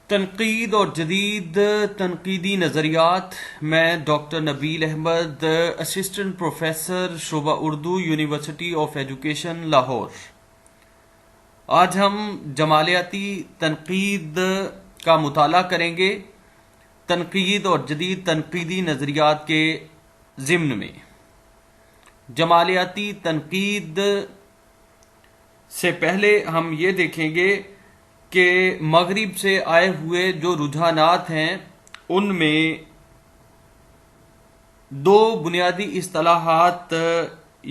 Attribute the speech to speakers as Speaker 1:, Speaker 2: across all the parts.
Speaker 1: تنقید اور جدید تنقیدی نظریات. میں ڈاکٹر نبیل احمد، اسسٹنٹ پروفیسر شعبہ Urdu, university of education Lahore. آج ہم جمالیاتی تنقید کا مطالعہ کریں گے تنقید اور جدید تنقیدی نظریات کے ضمن میں. جمالیاتی تنقید سے پہلے ہم یہ دیکھیں گے کہ مغرب سے آئے ہوئے جو رجحانات ہیں ان میں دو بنیادی اصطلاحات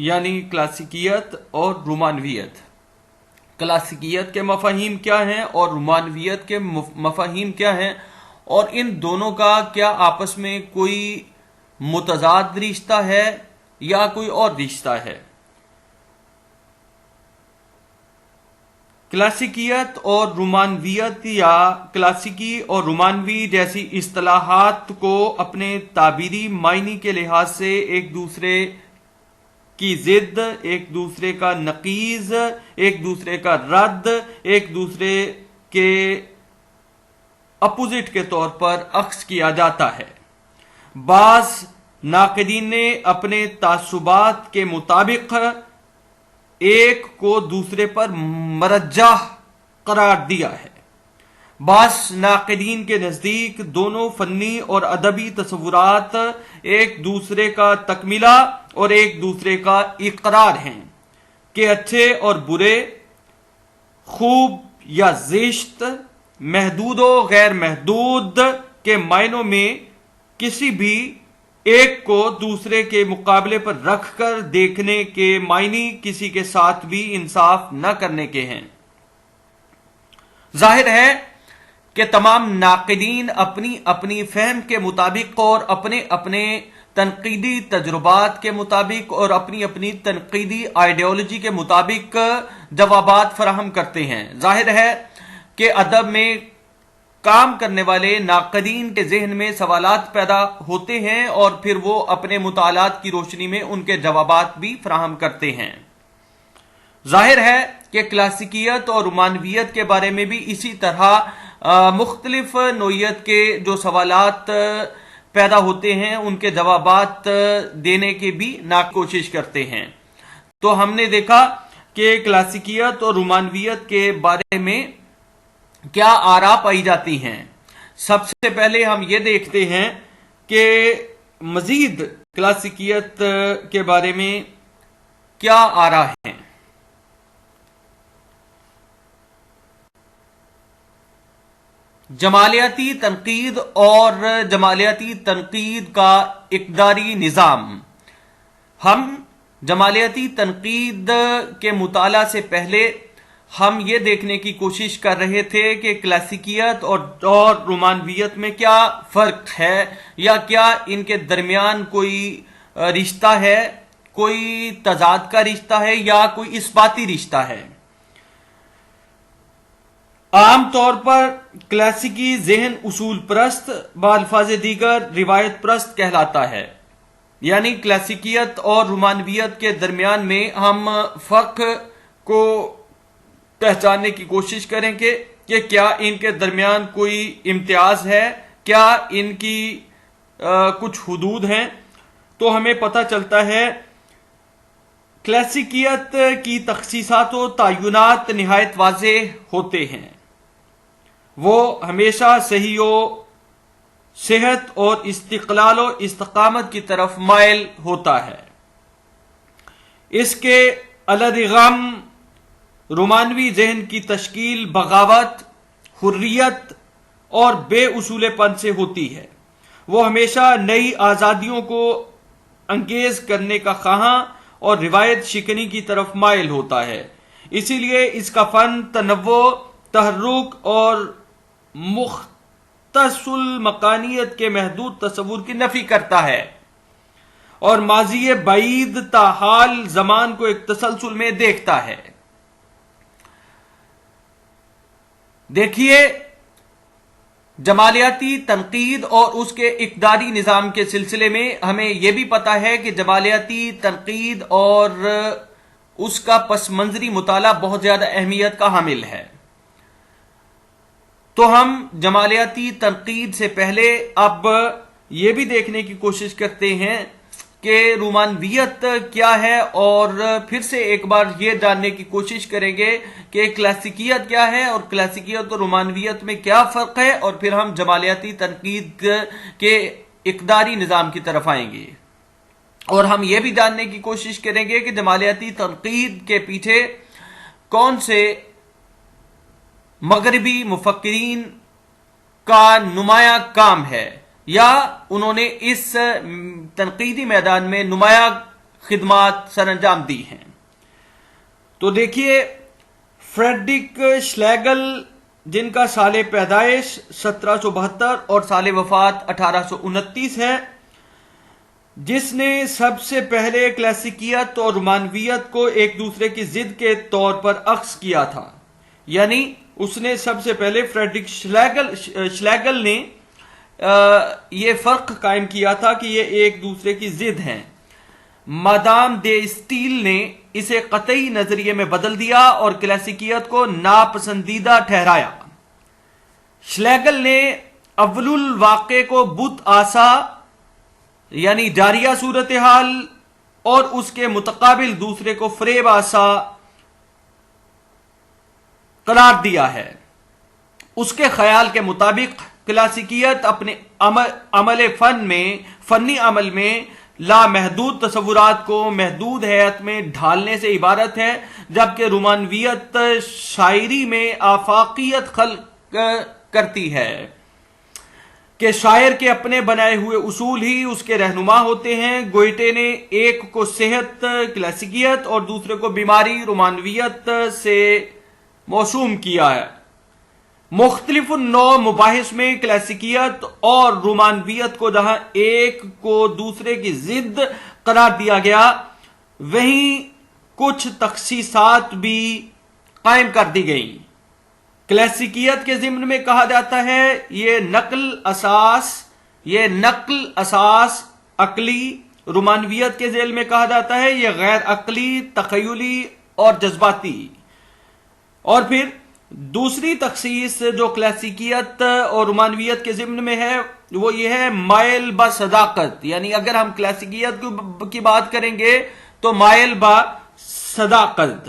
Speaker 1: یعنی کلاسیکیت اور رومانویت. کلاسیکیت کے مفاہیم کیا ہیں اور رومانویت کے مفاہیم کیا ہیں، اور ان دونوں کا کیا آپس میں کوئی متضاد رشتہ ہے یا کوئی اور رشتہ ہے. کلاسیکیت اور رومانویت یا کلاسیکی اور رومانوی جیسی اصطلاحات کو اپنے تعبیری معنی کے لحاظ سے ایک دوسرے کی ضد، ایک دوسرے کا نقیض، ایک دوسرے کا رد، ایک دوسرے کے اپوزٹ کے طور پر اخذ کیا جاتا ہے. بعض ناقدین نے اپنے تعصبات کے مطابق ایک کو دوسرے پر مرجح قرار دیا ہے. بعض ناقدین کے نزدیک دونوں فنی اور ادبی تصورات ایک دوسرے کا تکملہ اور ایک دوسرے کا اقرار ہیں کہ اچھے اور برے، خوب یا زشت، محدود و غیر محدود کے معنوں میں کسی بھی ایک کو دوسرے کے مقابلے پر رکھ کر دیکھنے کے معنی کسی کے ساتھ بھی انصاف نہ کرنے کے ہیں. ظاہر ہے کہ تمام ناقدین اپنی اپنی فہم کے مطابق اور اپنے اپنے تنقیدی تجربات کے مطابق اور اپنی اپنی تنقیدی آئیڈیالوجی کے مطابق جوابات فراہم کرتے ہیں. ظاہر ہے کہ ادب میں کام کرنے والے ناقدین کے ذہن میں سوالات پیدا ہوتے ہیں اور پھر وہ اپنے مطالعات کی روشنی میں ان کے جوابات بھی فراہم کرتے ہیں. ظاہر ہے کہ کلاسیکیت اور رومانویت کے بارے میں بھی اسی طرح مختلف نوعیت کے جو سوالات پیدا ہوتے ہیں ان کے جوابات دینے کی بھی کوشش کرتے ہیں. تو ہم نے دیکھا کہ کلاسیکیت اور رومانویت کے بارے میں کیا آراء پائی جاتی ہیں. سب سے پہلے ہم یہ دیکھتے ہیں کہ مزید کلاسیکیت کے بارے میں کیا آراء ہیں. جمالیاتی تنقید اور جمالیاتی تنقید کا اقداری نظام. ہم جمالیاتی تنقید کے مطالعہ سے پہلے ہم یہ دیکھنے کی کوشش کر رہے تھے کہ کلاسیکیت اور رومانویت میں کیا فرق ہے یا کیا ان کے درمیان کوئی رشتہ ہے، کوئی تضاد کا رشتہ ہے یا کوئی اثباتی رشتہ ہے. عام طور پر کلاسیکی ذہن اصول پرست، بالفاظ دیگر روایت پرست کہلاتا ہے. یعنی کلاسیکیت اور رومانویت کے درمیان میں ہم فرق کو پہچاننے کی کوشش کریں گے کہ کیا ان کے درمیان کوئی امتیاز ہے، کیا ان کی کچھ حدود ہیں. تو ہمیں پتہ چلتا ہے کلاسیکیت کی تخصیصات و تعینات نہایت واضح ہوتے ہیں. وہ ہمیشہ صحیح و صحت اور استقلال و استقامت کی طرف مائل ہوتا ہے. اس کے علیرغم رومانوی ذہن کی تشکیل بغاوت، حریت اور بے اصول پن سے ہوتی ہے. وہ ہمیشہ نئی آزادیوں کو انگیز کرنے کا خواہاں اور روایت شکنی کی طرف مائل ہوتا ہے. اسی لیے اس کا فن تنوع، تحرک اور مختص المکانیت کے محدود تصور کی نفی کرتا ہے اور ماضی بعید تا حال زمان کو ایک تسلسل میں دیکھتا ہے. دیکھیے، جمالیاتی تنقید اور اس کے اقداری نظام کے سلسلے میں ہمیں یہ بھی پتا ہے کہ جمالیاتی تنقید اور اس کا پس منظری مطالعہ بہت زیادہ اہمیت کا حامل ہے. تو ہم جمالیاتی تنقید سے پہلے اب یہ بھی دیکھنے کی کوشش کرتے ہیں کہ رومانویت کیا ہے، اور پھر سے ایک بار یہ جاننے کی کوشش کریں گے کہ کلاسیکیت کیا ہے اور کلاسیکیت اور رومانویت میں کیا فرق ہے، اور پھر ہم جمالیاتی تنقید کے اقداری نظام کی طرف آئیں گے، اور ہم یہ بھی جاننے کی کوشش کریں گے کہ جمالیاتی تنقید کے پیچھے کون سے مغربی مفکرین کا نمایاں کام ہے، یا انہوں نے اس تنقیدی میدان میں نمایاں خدمات سر انجام دی ہیں۔ تو دیکھیے، فریڈرک شلیگل، جن کا سال پیدائش 1772 اور سال وفات 1829 ہے، جس نے سب سے پہلے کلاسیکیت اور رومانویت کو ایک دوسرے کی ضد کے طور پر اخذ کیا تھا، یعنی اس نے سب سے پہلے فریڈرک شلیگل نے یہ فرق قائم کیا تھا کہ یہ ایک دوسرے کی ضد ہیں۔ مادام دے اسٹیل نے اسے قطعی نظریے میں بدل دیا اور کلاسیکیت کو ناپسندیدہ ٹھہرایا۔ شلیگل نے اول الواقع کو بت آسا یعنی جاریہ صورتحال اور اس کے متقابل دوسرے کو فریب آسا قرار دیا ہے۔ اس کے خیال کے مطابق کلاسیکیت اپنے فنی عمل میں لامحدود تصورات کو محدود ہیئت میں ڈھالنے سے عبارت ہے، جبکہ رومانویت شاعری میں آفاقیت خلق کرتی ہے کہ شاعر کے اپنے بنائے ہوئے اصول ہی اس کے رہنما ہوتے ہیں۔ گوئٹے نے ایک کو صحت کلاسیکیت اور دوسرے کو بیماری رومانویت سے موسوم کیا ہے۔ مختلف نوع مباحث میں کلاسیکیت اور رومانویت کو جہاں ایک کو دوسرے کی ضد قرار دیا گیا، وہیں کچھ تخصیصات بھی قائم کر دی گئیں۔ کلاسیکیت کے ضمن میں کہا جاتا ہے یہ نقل اساس عقلی، رومانویت کے ذیل میں کہا جاتا ہے یہ غیر عقلی، تخیلی اور جذباتی۔ اور پھر دوسری تخصیص جو کلاسیکیت اور رومانویت کے ضمن میں ہے وہ یہ ہے مائل با صداقت، یعنی اگر ہم کلاسیکیت کی بات کریں گے تو مائل با صداقت،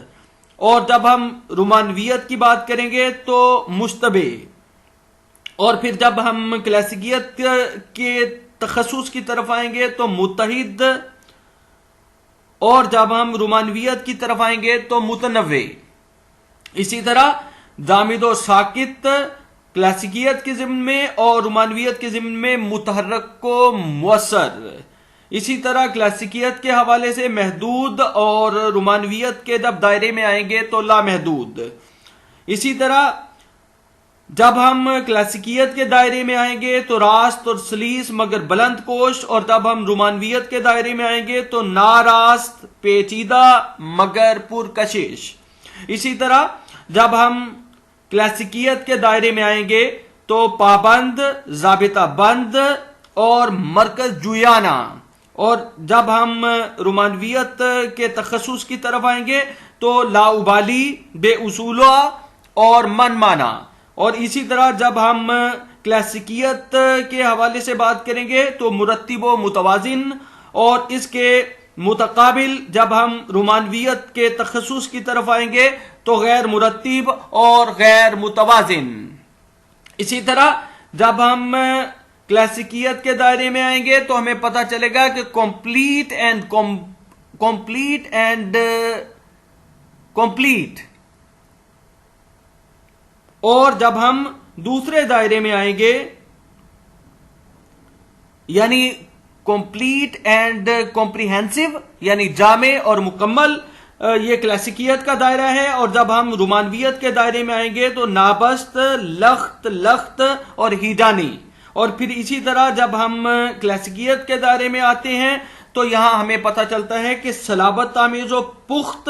Speaker 1: اور جب ہم رومانویت کی بات کریں گے تو مشتبہ، اور پھر جب ہم کلاسیکیت کے تخصص کی طرف آئیں گے تو متحد، اور جب ہم رومانویت کی طرف آئیں گے تو متنوع۔ اسی طرح جامد و ساکت کلاسیکیت کے ضمن میں اور رومانویت کے ضمن میں متحرک و مؤثر۔ اسی طرح کلاسیکیت کے حوالے سے محدود اور رومانویت کے جب دائرے میں آئیں گے تو لامحدود۔ اسی طرح جب ہم کلاسیکیت کے دائرے میں آئیں گے تو راست اور سلیس مگر بلند کوش، اور جب ہم رومانویت کے دائرے میں آئیں گے تو ناراست، پیچیدہ مگر پرکشش۔ اسی طرح جب ہم کلاسیکیت کے دائرے میں آئیں گے تو پابند، ضابطہ بند اور مرکز جویانہ، اور جب ہم رومانویت کے تخصص کی طرف آئیں گے تو لاابالی، بے اصولہ اور من مانا۔ اور اسی طرح جب ہم کلاسیکیت کے حوالے سے بات کریں گے تو مرتب و متوازن، اور اس کے متقابل جب ہم رومانویت کے تخصص کی طرف آئیں گے تو غیر مرتب اور غیر متوازن۔ اسی طرح جب ہم کلاسیکیت کے دائرے میں آئیں گے تو ہمیں پتہ چلے گا کہ کمپلیٹ اور جب ہم دوسرے دائرے میں آئیں گے یعنی کمپلیٹ اینڈ کمپریہنسو یعنی جامع اور مکمل، یہ کلاسیکیت کا دائرہ ہے۔ اور جب ہم رومانویت کے دائرے میں آئیں گے تو نابست، لخت اور ہیجانی۔ اور پھر اسی طرح جب ہم کلاسیکیت کے دائرے میں آتے ہیں تو یہاں ہمیں پتہ چلتا ہے کہ صلابت آمیز و پخت،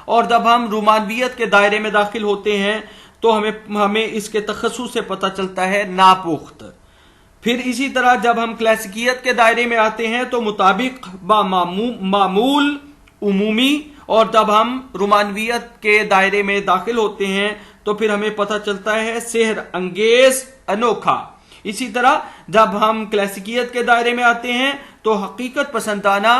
Speaker 1: اور جب ہم رومانویت کے دائرے میں داخل ہوتے ہیں تو ہمیں اس کے تخصص سے پتہ چلتا ہے ناپخت۔ پھر اسی طرح جب ہم کلاسیکیت کے دائرے میں آتے ہیں تو مطابق با معمول عمومی، اور جب ہم رومانویت کے دائرے میں داخل ہوتے ہیں تو پھر ہمیں پتہ چلتا ہے سحر انگیز انوکھا. اسی طرح جب ہم کلاسیکیت کے دائرے میں آتے ہیں تو حقیقت پسندانہ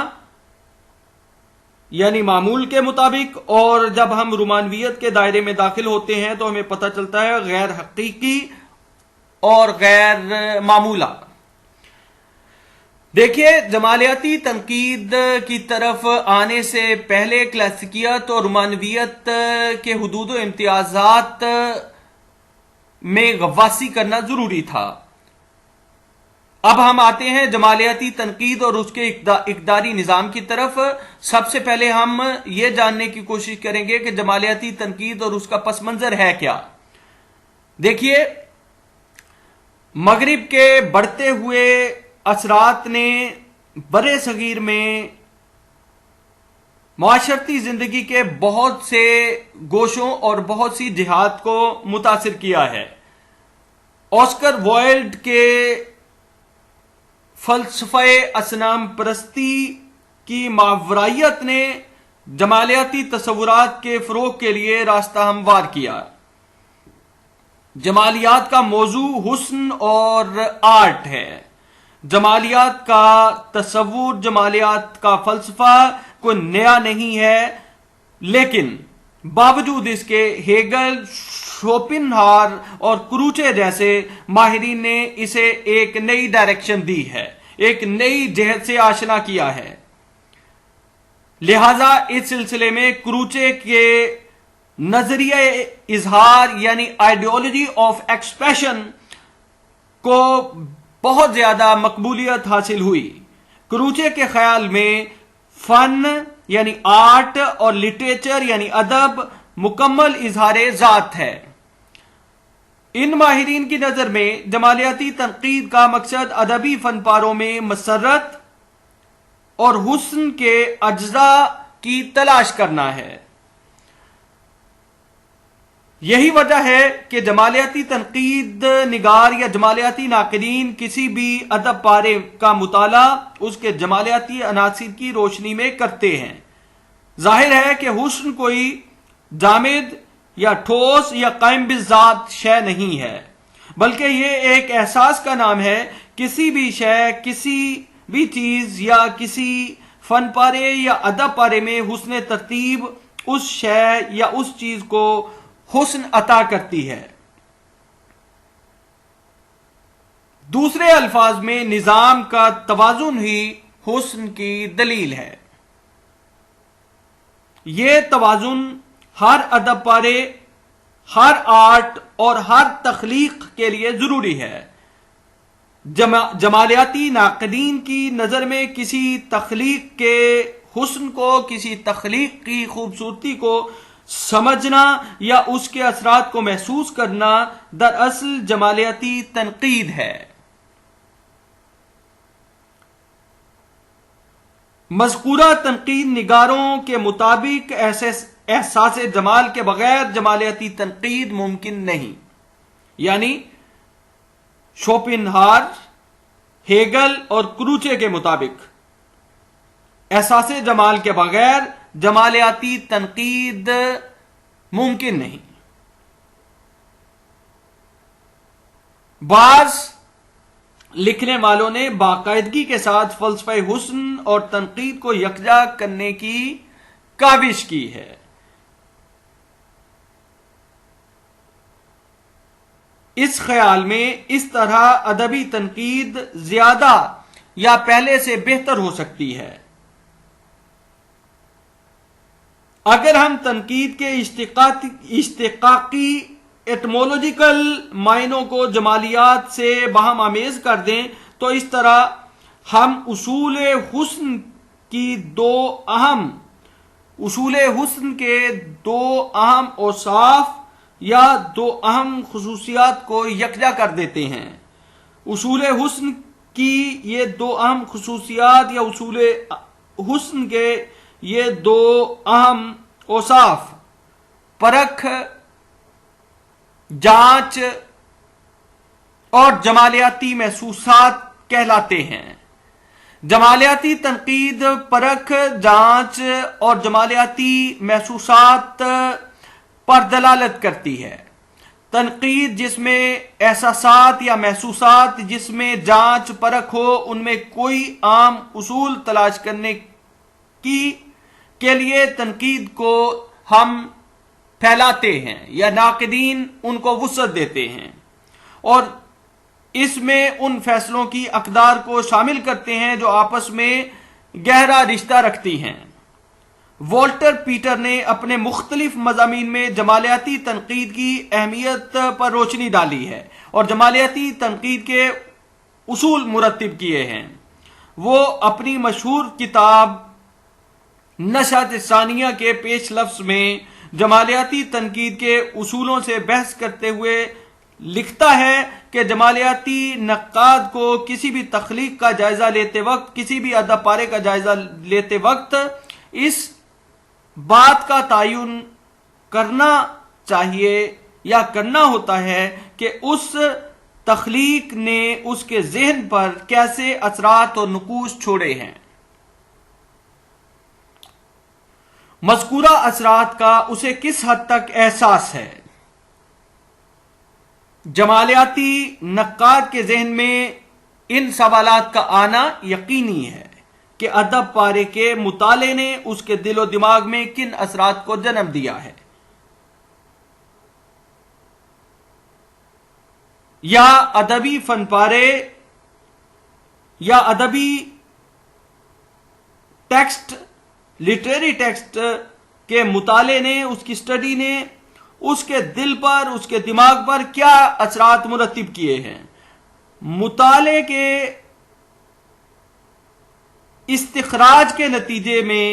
Speaker 1: یعنی معمول کے مطابق، اور جب ہم رومانویت کے دائرے میں داخل ہوتے ہیں تو ہمیں پتہ چلتا ہے غیر حقیقی اور غیر معمولہ. دیکھیے، جمالیاتی تنقید کی طرف آنے سے پہلے کلاسیکیت اور رومانویت کے حدود و امتیازات میں غواصی کرنا ضروری تھا. اب ہم آتے ہیں جمالیاتی تنقید اور اس کے اقداری نظام کی طرف. سب سے پہلے ہم یہ جاننے کی کوشش کریں گے کہ جمالیاتی تنقید اور اس کا پس منظر ہے کیا. دیکھیے، مغرب کے بڑھتے ہوئے اثرات نے برِ صغیر میں معاشرتی زندگی کے بہت سے گوشوں اور بہت سی جہات کو متاثر کیا ہے. آسکر وائلڈ کے فلسفہ اصنام پرستی کی ماورائیت نے جمالیاتی تصورات کے فروغ کے لیے راستہ ہموار کیا. جمالیات کا موضوع حسن اور آرٹ ہے. جمالیات کا تصور، جمالیات کا فلسفہ کوئی نیا نہیں ہے، لیکن باوجود اس کے ہیگل، شوپنہار اور کروچے جیسے ماہرین نے اسے ایک نئی ڈائریکشن دی ہے، ایک نئی جہت سے آشنا کیا ہے. لہذا اس سلسلے میں کروچے کے نظریہ اظہار یعنی آئیڈیالوجی آف ایکسپریشن کو بہت زیادہ مقبولیت حاصل ہوئی. کروچے کے خیال میں فن یعنی آرٹ اور لٹریچر یعنی ادب مکمل اظہار ذات ہے. ان ماہرین کی نظر میں جمالیاتی تنقید کا مقصد ادبی فن پاروں میں مسرت اور حسن کے اجزاء کی تلاش کرنا ہے. یہی وجہ ہے کہ جمالیاتی تنقید نگار یا جمالیاتی ناقدین کسی بھی ادب پارے کا مطالعہ اس کے جمالیاتی عناصر کی روشنی میں کرتے ہیں. ظاہر ہے کہ حسن کوئی جامد یا ٹھوس یا قائم بالذات شے نہیں ہے، بلکہ یہ ایک احساس کا نام ہے. کسی بھی شے، کسی بھی چیز یا کسی فن پارے یا ادب پارے میں حسن ترتیب اس شے یا اس چیز کو حسن عطا کرتی ہے. دوسرے الفاظ میں نظام کا توازن ہی حسن کی دلیل ہے. یہ توازن ہر ادب پارے، ہر آرٹ اور ہر تخلیق کے لیے ضروری ہے. جمالیاتی ناقدین کی نظر میں کسی تخلیق کے حسن کو، کسی تخلیق کی خوبصورتی کو سمجھنا یا اس کے اثرات کو محسوس کرنا دراصل جمالیاتی تنقید ہے. مذکورہ تنقید نگاروں کے مطابق احساس جمال کے بغیر جمالیاتی تنقید ممکن نہیں. یعنی شوپنہار، ہیگل اور کروچے کے مطابق احساس جمال کے بغیر جمالیاتی تنقید ممکن نہیں. بعض لکھنے والوں نے باقاعدگی کے ساتھ فلسفہ حسن اور تنقید کو یکجا کرنے کی کاوش کی ہے. اس خیال میں اس طرح ادبی تنقید زیادہ یا پہلے سے بہتر ہو سکتی ہے. اگر ہم تنقید کے اشتقاقی ایٹمولوجیکل معنوں کو جمالیات سے باہم آمیز کر دیں تو اس طرح ہم اصول حسن کے دو اہم اوصاف یا دو اہم خصوصیات کو یکجا کر دیتے ہیں. اصول حسن کی یہ دو اہم خصوصیات یا اصول حسن کے یہ دو اہم اوصاف پرکھ، جانچ اور جمالیاتی محسوسات کہلاتے ہیں. جمالیاتی تنقید پرکھ، جانچ اور جمالیاتی محسوسات پر دلالت کرتی ہے. تنقید جس میں احساسات یا محسوسات، جس میں جانچ پرکھ ہو، ان میں کوئی عام اصول تلاش کرنے کے لیے تنقید کو ہم پھیلاتے ہیں یا ناقدین ان کو وسعت دیتے ہیں، اور اس میں ان فیصلوں کی اقدار کو شامل کرتے ہیں جو آپس میں گہرا رشتہ رکھتی ہیں۔ والٹر پیٹر نے اپنے مختلف مضامین میں جمالیاتی تنقید کی اہمیت پر روشنی ڈالی ہے اور جمالیاتی تنقید کے اصول مرتب کیے ہیں۔ وہ اپنی مشہور کتاب نشأۃ ثانیہ کے پیش لفظ میں جمالیاتی تنقید کے اصولوں سے بحث کرتے ہوئے لکھتا ہے کہ جمالیاتی نقاد کو کسی بھی تخلیق کا جائزہ لیتے وقت، کسی بھی ادب پارے کا جائزہ لیتے وقت اس بات کا تعین کرنا چاہیے یا کرنا ہوتا ہے کہ اس تخلیق نے اس کے ذہن پر کیسے اثرات اور نقوش چھوڑے ہیں، مذکورہ اثرات کا اسے کس حد تک احساس ہے۔ جمالیاتی نقاد کے ذہن میں ان سوالات کا آنا یقینی ہے کہ ادب پارے کے مطالعے نے اس کے دل و دماغ میں کن اثرات کو جنم دیا ہے، یا ادبی فن پارے یا ادبی ٹیکسٹ، لٹریری ٹیکسٹ کے مطالعے نے، اس کی اسٹڈی نے اس کے دل پر، اس کے دماغ پر کیا اثرات مرتب کیے ہیں۔ مطالعے کے استخراج کے نتیجے میں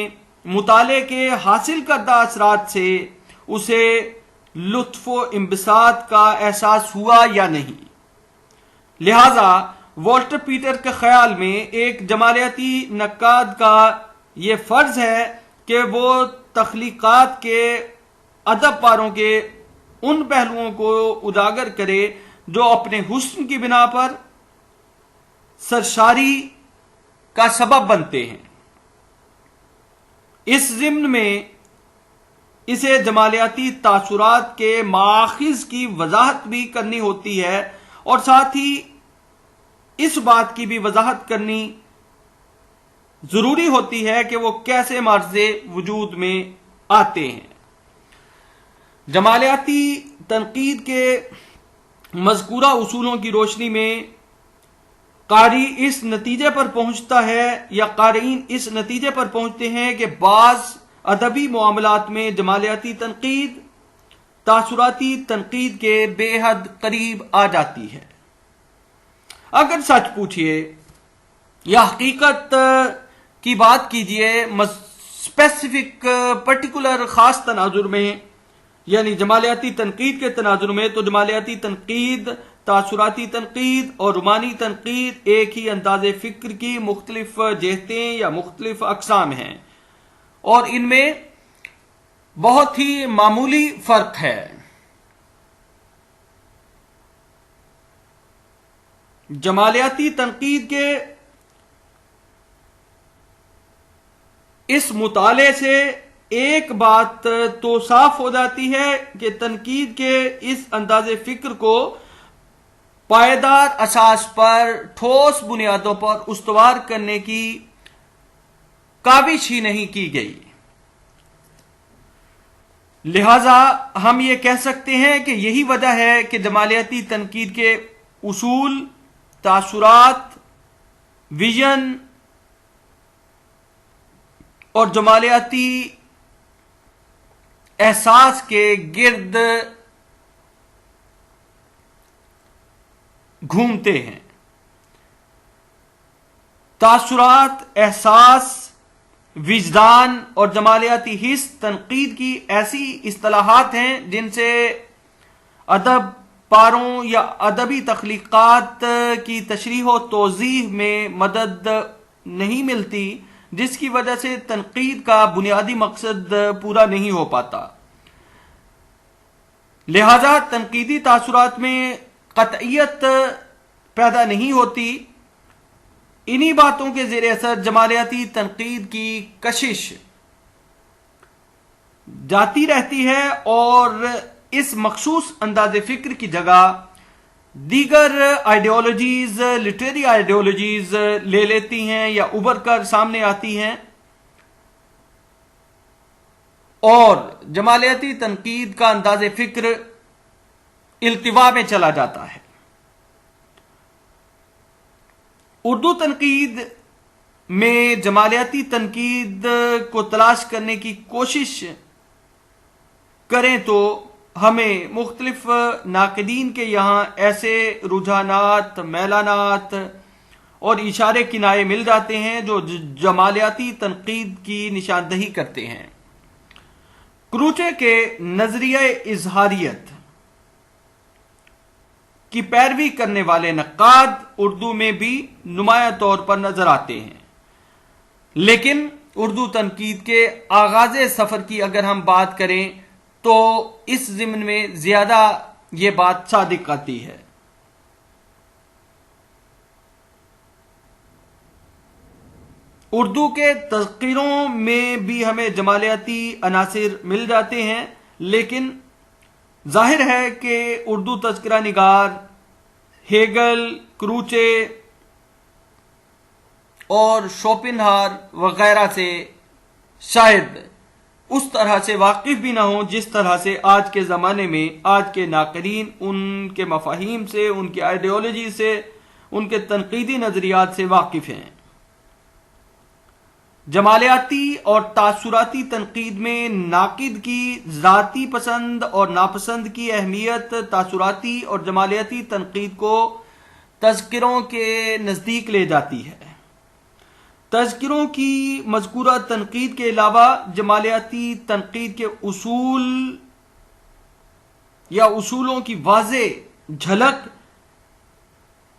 Speaker 1: مطالعے کے حاصل کردہ اثرات سے اسے لطف و انبساط کا احساس ہوا یا نہیں۔ لہذا والٹر پیٹر کے خیال میں ایک جمالیاتی نقاد کا یہ فرض ہے کہ وہ تخلیقات کے ادب پاروں کے ان پہلوؤں کو اجاگر کرے جو اپنے حسن کی بنا پر سرشاری کا سبب بنتے ہیں۔ اس ضمن میں اسے جمالیاتی تاثرات کے ماخذ کی وضاحت بھی کرنی ہوتی ہے، اور ساتھ ہی اس بات کی بھی وضاحت کرنی ضروری ہوتی ہے کہ وہ کیسے معرض وجود میں آتے ہیں۔ جمالیاتی تنقید کے مذکورہ اصولوں کی روشنی میں قاری اس نتیجے پر پہنچتا ہے یا قارئین اس نتیجے پر پہنچتے ہیں کہ بعض ادبی معاملات میں جمالیاتی تنقید تاثراتی تنقید کے بے حد قریب آ جاتی ہے۔ اگر سچ پوچھئے یا حقیقت کی بات کیجئے، اسپیسیفک پرٹیکولر خاص تناظر میں، یعنی جمالیاتی تنقید کے تناظر میں، تو جمالیاتی تنقید، تاثراتی تنقید اور رومانی تنقید ایک ہی انداز فکر کی مختلف جہتیں یا مختلف اقسام ہیں، اور ان میں بہت ہی معمولی فرق ہے۔ جمالیاتی تنقید کے اس مطالعے سے ایک بات تو صاف ہو جاتی ہے کہ تنقید کے اس انداز فکر کو پائیدار اساس پر، ٹھوس بنیادوں پر استوار کرنے کی کاوش ہی نہیں کی گئی۔ لہذا ہم یہ کہہ سکتے ہیں کہ یہی وجہ ہے کہ جمالیاتی تنقید کے اصول، تاثرات، ویژن اور جمالیاتی احساس کے گرد گھومتے ہیں۔ تاثرات، احساس، وجدان اور جمالیاتی حس تنقید کی ایسی اصطلاحات ہیں جن سے ادب پاروں یا ادبی تخلیقات کی تشریح و توضیح میں مدد نہیں ملتی، جس کی وجہ سے تنقید کا بنیادی مقصد پورا نہیں ہو پاتا۔ لہذا تنقیدی تاثرات میں قطعیت پیدا نہیں ہوتی۔ انہی باتوں کے زیر اثر جمالیاتی تنقید کی کشش جاتی رہتی ہے، اور اس مخصوص انداز فکر کی جگہ دیگر آئیڈیالوجیز، لٹریری آئیڈیالوجیز لے لیتی ہیں یا ابھر کر سامنے آتی ہیں، اور جمالیاتی تنقید کا انداز فکر التوا میں چلا جاتا ہے۔ اردو تنقید میں جمالیاتی تنقید کو تلاش کرنے کی کوشش کریں تو ہمیں مختلف ناقدین کے یہاں ایسے رجحانات، میلانات اور اشارے کنائے مل جاتے ہیں جو جمالیاتی تنقید کی نشاندہی کرتے ہیں۔ کروچے کے نظریہ اظہاریت کی پیروی کرنے والے نقاد اردو میں بھی نمایاں طور پر نظر آتے ہیں، لیکن اردو تنقید کے آغاز سفر کی اگر ہم بات کریں تو اس ضمن میں زیادہ یہ بات صادق آتی ہے۔ اردو کے تذکروں میں بھی ہمیں جمالیاتی عناصر مل جاتے ہیں، لیکن ظاہر ہے کہ اردو تذکرہ نگار ہیگل، کروچے اور شوپنہار وغیرہ سے شاید اس طرح سے واقف بھی نہ ہوں جس طرح سے آج کے زمانے میں آج کے ناقدین ان کے مفاہیم سے، ان کی آئیڈیالوجی سے، ان کے تنقیدی نظریات سے واقف ہیں۔ جمالیاتی اور تاثراتی تنقید میں ناقد کی ذاتی پسند اور ناپسند کی اہمیت تاثراتی اور جمالیاتی تنقید کو تذکروں کے نزدیک لے جاتی ہے۔ تذکروں کی مذکورہ تنقید کے علاوہ جمالیاتی تنقید کے اصول یا اصولوں کی واضح جھلک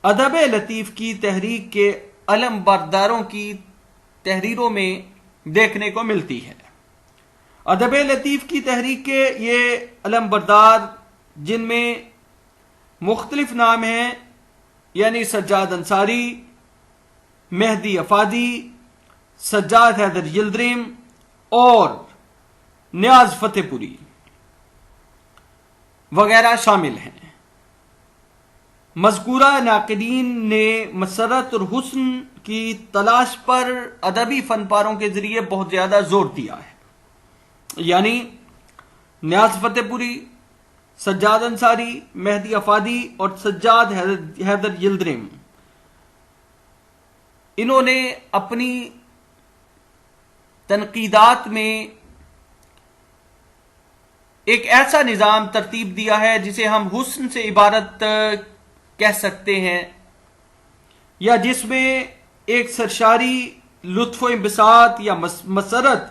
Speaker 1: ادب لطیف کی تحریک کے علم برداروں کی تحریروں میں دیکھنے کو ملتی ہے۔ ادب لطیف کی تحریک کے یہ علم بردار، جن میں مختلف نام ہیں، یعنی سجاد انصاری، مہدی افادی، سجاد حیدر یلدریم اور نیاز فتح پوری وغیرہ شامل ہیں۔ مذکورہ ناقدین نے مسرت اور حسن کی تلاش پر ادبی فن پاروں کے ذریعے بہت زیادہ زور دیا ہے، یعنی نیاز فتح پوری، سجاد انصاری، مہدی افادی اور سجاد حیدر یلدریم، انہوں نے اپنی تنقیدات میں ایک ایسا نظام ترتیب دیا ہے جسے ہم حسن سے عبارت کہہ سکتے ہیں، یا جس میں ایک سرشاری لطف و انبساط یا مسرت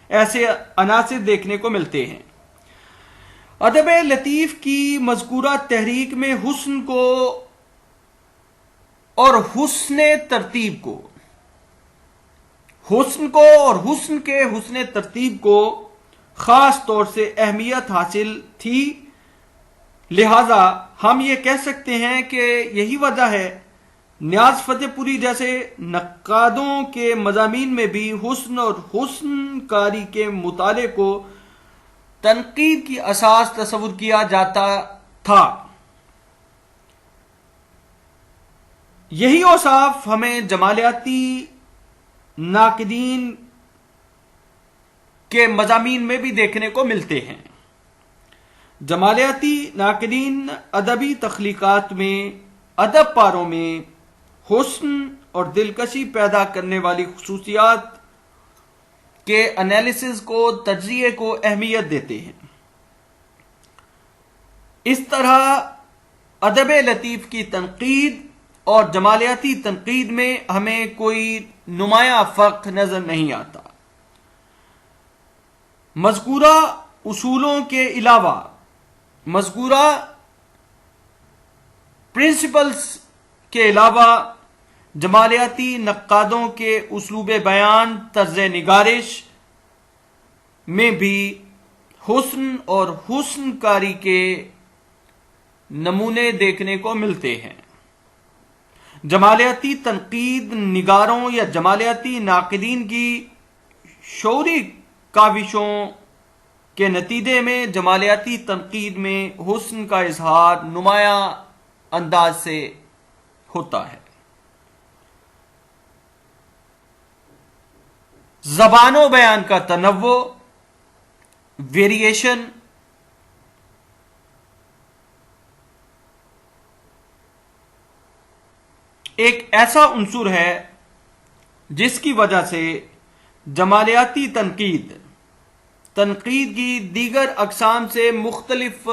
Speaker 1: ایسے عناصر دیکھنے کو ملتے ہیں۔ ادب لطیف کی مذکورہ تحریک میں حسن کو اور حسن ترتیب کو، حسن کو اور حسن کے حسن ترتیب کو خاص طور سے اہمیت حاصل تھی، لہذا ہم یہ کہہ سکتے ہیں کہ یہی وجہ ہے نیاز فتح پوری جیسے نقادوں کے مضامین میں بھی حسن اور حسن کاری کے مطالعے کو تنقید کی اساس تصور کیا جاتا تھا۔ یہی اوصاف ہمیں جمالیاتی ناقدین کے مضامین میں بھی دیکھنے کو ملتے ہیں۔ جمالیاتی ناقدین ادبی تخلیقات میں، ادب پاروں میں حسن اور دلکشی پیدا کرنے والی خصوصیات کے انالیسز کو، تجزیے کو اہمیت دیتے ہیں۔ اس طرح ادب لطیف کی تنقید اور جمالیاتی تنقید میں ہمیں کوئی نمایاں فرق نظر نہیں آتا۔ مذکورہ اصولوں کے علاوہ مذکورہ پرنسپلز کے علاوہ جمالیاتی نقادوں کے اسلوب بیان، طرز نگارش میں بھی حسن اور حسن کاری کے نمونے دیکھنے کو ملتے ہیں۔ جمالیاتی تنقید نگاروں یا جمالیاتی ناقدین کی شعوری کاوشوں کے نتیجے میں جمالیاتی تنقید میں حسن کا اظہار نمایاں انداز سے ہوتا ہے۔ زبان و بیان کا تنوع، ویریشن، ایک ایسا عنصر ہے جس کی وجہ سے جمالیاتی تنقید کی دیگر اقسام سے مختلف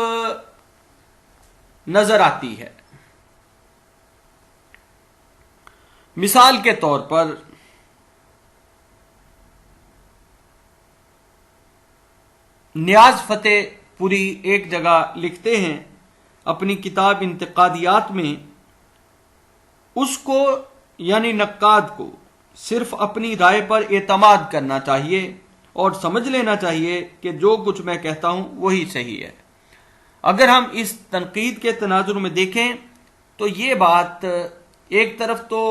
Speaker 1: نظر آتی ہے۔ مثال کے طور پر نیاز فتح پوری ایک جگہ لکھتے ہیں اپنی کتاب انتقادیات میں، اس کو یعنی نقاد کو صرف اپنی رائے پر اعتماد کرنا چاہیے اور سمجھ لینا چاہیے کہ جو کچھ میں کہتا ہوں وہی صحیح ہے۔ اگر ہم اس تنقید کے تناظر میں دیکھیں تو یہ بات ایک طرف تو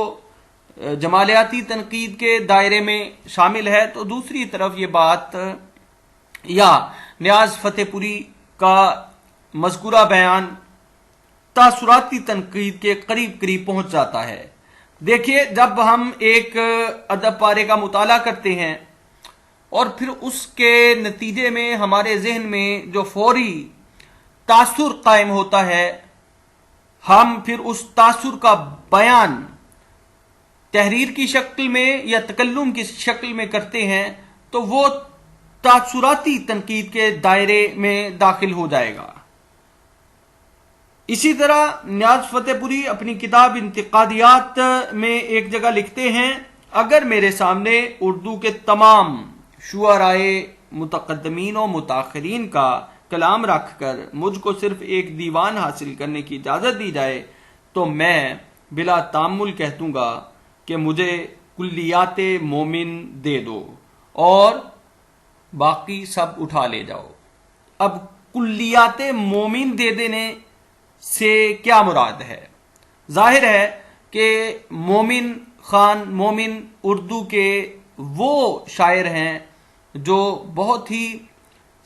Speaker 1: جمالیاتی تنقید کے دائرے میں شامل ہے، تو دوسری طرف یہ بات یا نیاز فتح پوری کا مذکورہ بیان تاثراتی تنقید کے قریب پہنچ جاتا ہے۔ دیکھیے، جب ہم ایک ادب پارے کا مطالعہ کرتے ہیں اور پھر اس کے نتیجے میں ہمارے ذہن میں جو فوری تاثر قائم ہوتا ہے، ہم پھر اس تاثر کا بیان تحریر کی شکل میں یا تکلم کی شکل میں کرتے ہیں تو وہ تاثراتی تنقید کے دائرے میں داخل ہو جائے گا۔ اسی طرح نیاز فتح پوری اپنی کتاب انتقادیات میں ایک جگہ لکھتے ہیں، اگر میرے سامنے اردو کے تمام شعرائے متقدمین و متاخرین کا کلام رکھ کر مجھ کو صرف ایک دیوان حاصل کرنے کی اجازت دی جائے تو میں بلا تامل کہہ دوں گا کہ مجھے کلیات مومن دے دو اور باقی سب اٹھا لے جاؤ۔ اب کلیات مومن دے دینے سے کیا مراد ہے؟ ظاہر ہے کہ مومن اردو کے وہ شاعر ہیں جو بہت ہی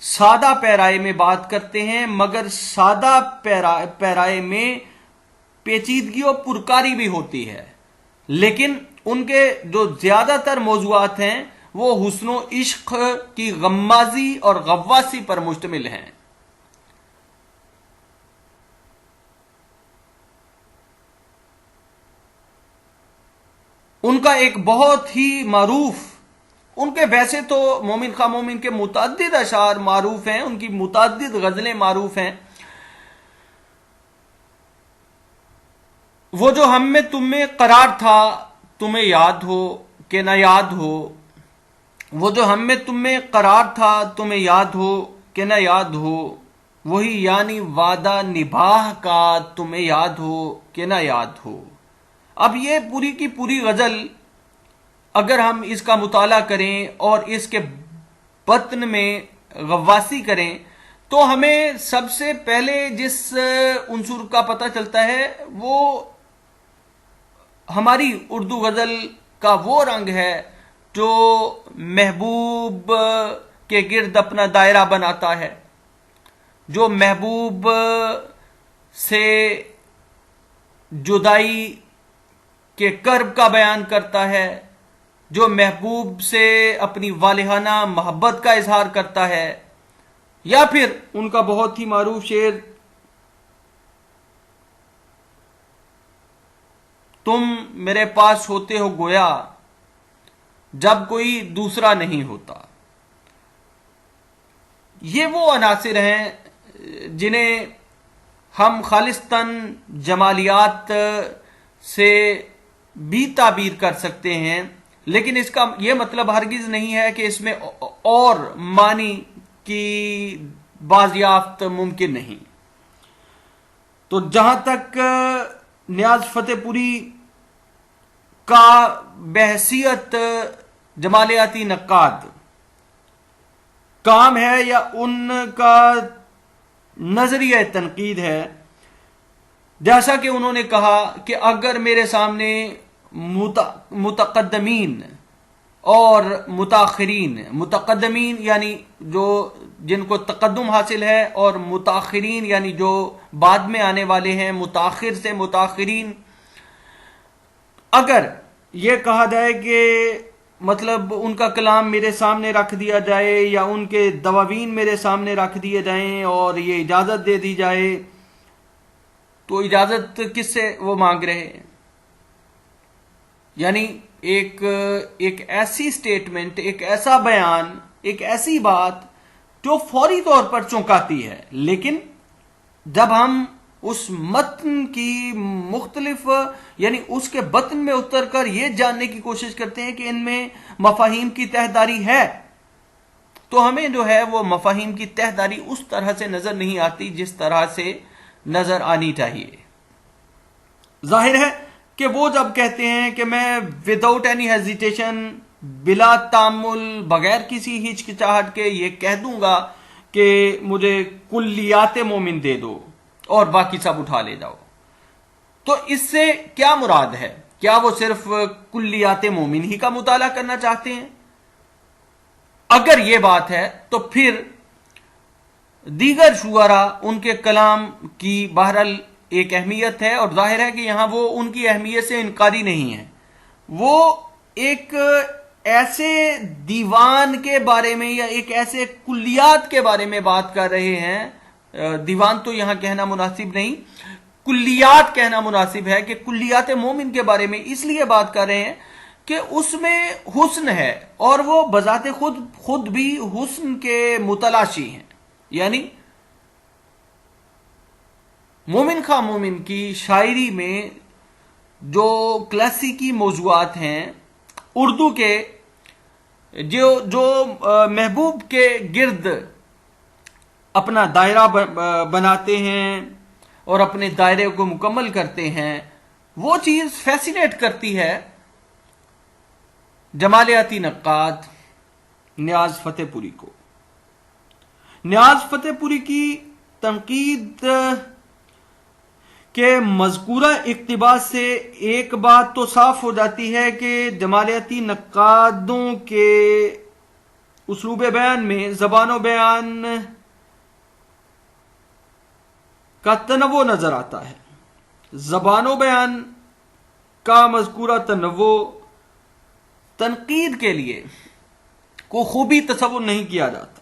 Speaker 1: سادہ پیرائے میں بات کرتے ہیں، مگر سادہ پیرائے میں پیچیدگی و پرکاری بھی ہوتی ہے، لیکن ان کے جو زیادہ تر موضوعات ہیں وہ حسن و عشق کی غمازی اور غواصی پر مشتمل ہیں۔ ان کا ایک بہت ہی معروف، ان کے ویسے تو مومن خواہ مومن کے متعدد اشعار معروف ہیں، ان کی متعدد غزلیں معروف ہیں، وہ جو ہم میں تم میں قرار تھا تمہیں یاد ہو کہ نہ یاد ہو، وہ جو ہم میں تم میں قرار تھا تمہیں یاد ہو کہ نہ یاد ہو، وہی یعنی وعدہ نباہ کا تمہیں یاد ہو کہ نہ یاد ہو۔ اب یہ پوری کی پوری غزل اگر ہم اس کا مطالعہ کریں اور اس کے بطن میں غواصی کریں تو ہمیں سب سے پہلے جس عنصر کا پتہ چلتا ہے وہ ہماری اردو غزل کا وہ رنگ ہے جو محبوب کے گرد اپنا دائرہ بناتا ہے، جو محبوب سے جدائی کے کرب کا بیان کرتا ہے، جو محبوب سے اپنی والہانہ محبت کا اظہار کرتا ہے، یا پھر ان کا بہت ہی معروف شعر تم میرے پاس ہوتے ہو گویا جب کوئی دوسرا نہیں ہوتا۔ یہ وہ عناصر ہیں جنہیں ہم خالصتاً جمالیات سے بھی تعبیر کر سکتے ہیں، لیکن اس کا یہ مطلب ہرگز نہیں ہے کہ اس میں اور معنی کی بازیافت ممکن نہیں۔ تو جہاں تک نیاز فتح پوری کا بحیثیت جمالیاتی نقاد کام ہے یا ان کا نظریہ تنقید ہے، جیسا کہ انہوں نے کہا کہ اگر میرے سامنے متقدمین اور متاخرین، متقدمین یعنی جو جن کو تقدم حاصل ہے، اور متاخرین یعنی جو بعد میں آنے والے ہیں، متاخر سے متاخرین. اگر یہ کہا جائے کہ مطلب ان کا کلام میرے سامنے رکھ دیا جائے یا ان کے دواوین میرے سامنے رکھ دیے جائیں اور یہ اجازت دے دی جائے، تو اجازت کس سے وہ مانگ رہے ہیں؟ یعنی ایک ایسی سٹیٹمنٹ، ایک ایسا بیان، ایک ایسی بات جو فوری طور پر چونکاتی ہے، لیکن جب ہم اس متن کی مختلف یعنی اس کے بطن میں اتر کر یہ جاننے کی کوشش کرتے ہیں کہ ان میں مفاہیم کی تہداری ہے، تو ہمیں جو ہے وہ مفاہیم کی تہداری اس طرح سے نظر نہیں آتی جس طرح سے نظر آنی چاہیے. ظاہر ہے کہ وہ جب کہتے ہیں کہ میں وداؤٹ اینی ہیزیٹیشن، بلا تامل، بغیر کسی ہچکچاہٹ کے یہ کہہ دوں گا کہ مجھے کلیات مومن دے دو اور باقی سب اٹھا لے جاؤ، تو اس سے کیا مراد ہے؟ کیا وہ صرف کلیات مومن ہی کا مطالعہ کرنا چاہتے ہیں؟ اگر یہ بات ہے تو پھر دیگر شعراء ان کے کلام کی بہرحال ایک اہمیت ہے، اور ظاہر ہے کہ یہاں وہ ان کی اہمیت سے انکاری نہیں ہے. وہ ایک ایسے دیوان کے بارے میں یا ایک ایسے کلیات کے بارے میں بات کر رہے ہیں، دیوان تو یہاں کہنا مناسب نہیں، کلیات کہنا مناسب ہے، کہ کلیات مومن کے بارے میں اس لیے بات کر رہے ہیں کہ اس میں حسن ہے، اور وہ بذات خود بھی حسن کے متلاشی ہیں. یعنی مومن خواہ مومن کی شاعری میں جو کلاسیکی موضوعات ہیں، اردو کے جو محبوب کے گرد اپنا دائرہ بناتے ہیں اور اپنے دائرے کو مکمل کرتے ہیں، وہ چیز فیسینیٹ کرتی ہے جمالیاتی نقاد نیاز فتح پوری کو. نیاز فتح پوری کی تنقید کے مذکورہ اقتباس سے ایک بات تو صاف ہو جاتی ہے کہ جمالیاتی نقادوں کے اسلوب بیان میں زبان و بیان کا تنوع نظر آتا ہے. زبان و بیان کا مذکورہ تنوع تنقید کے لیے کو خوبی تصور نہیں کیا جاتا.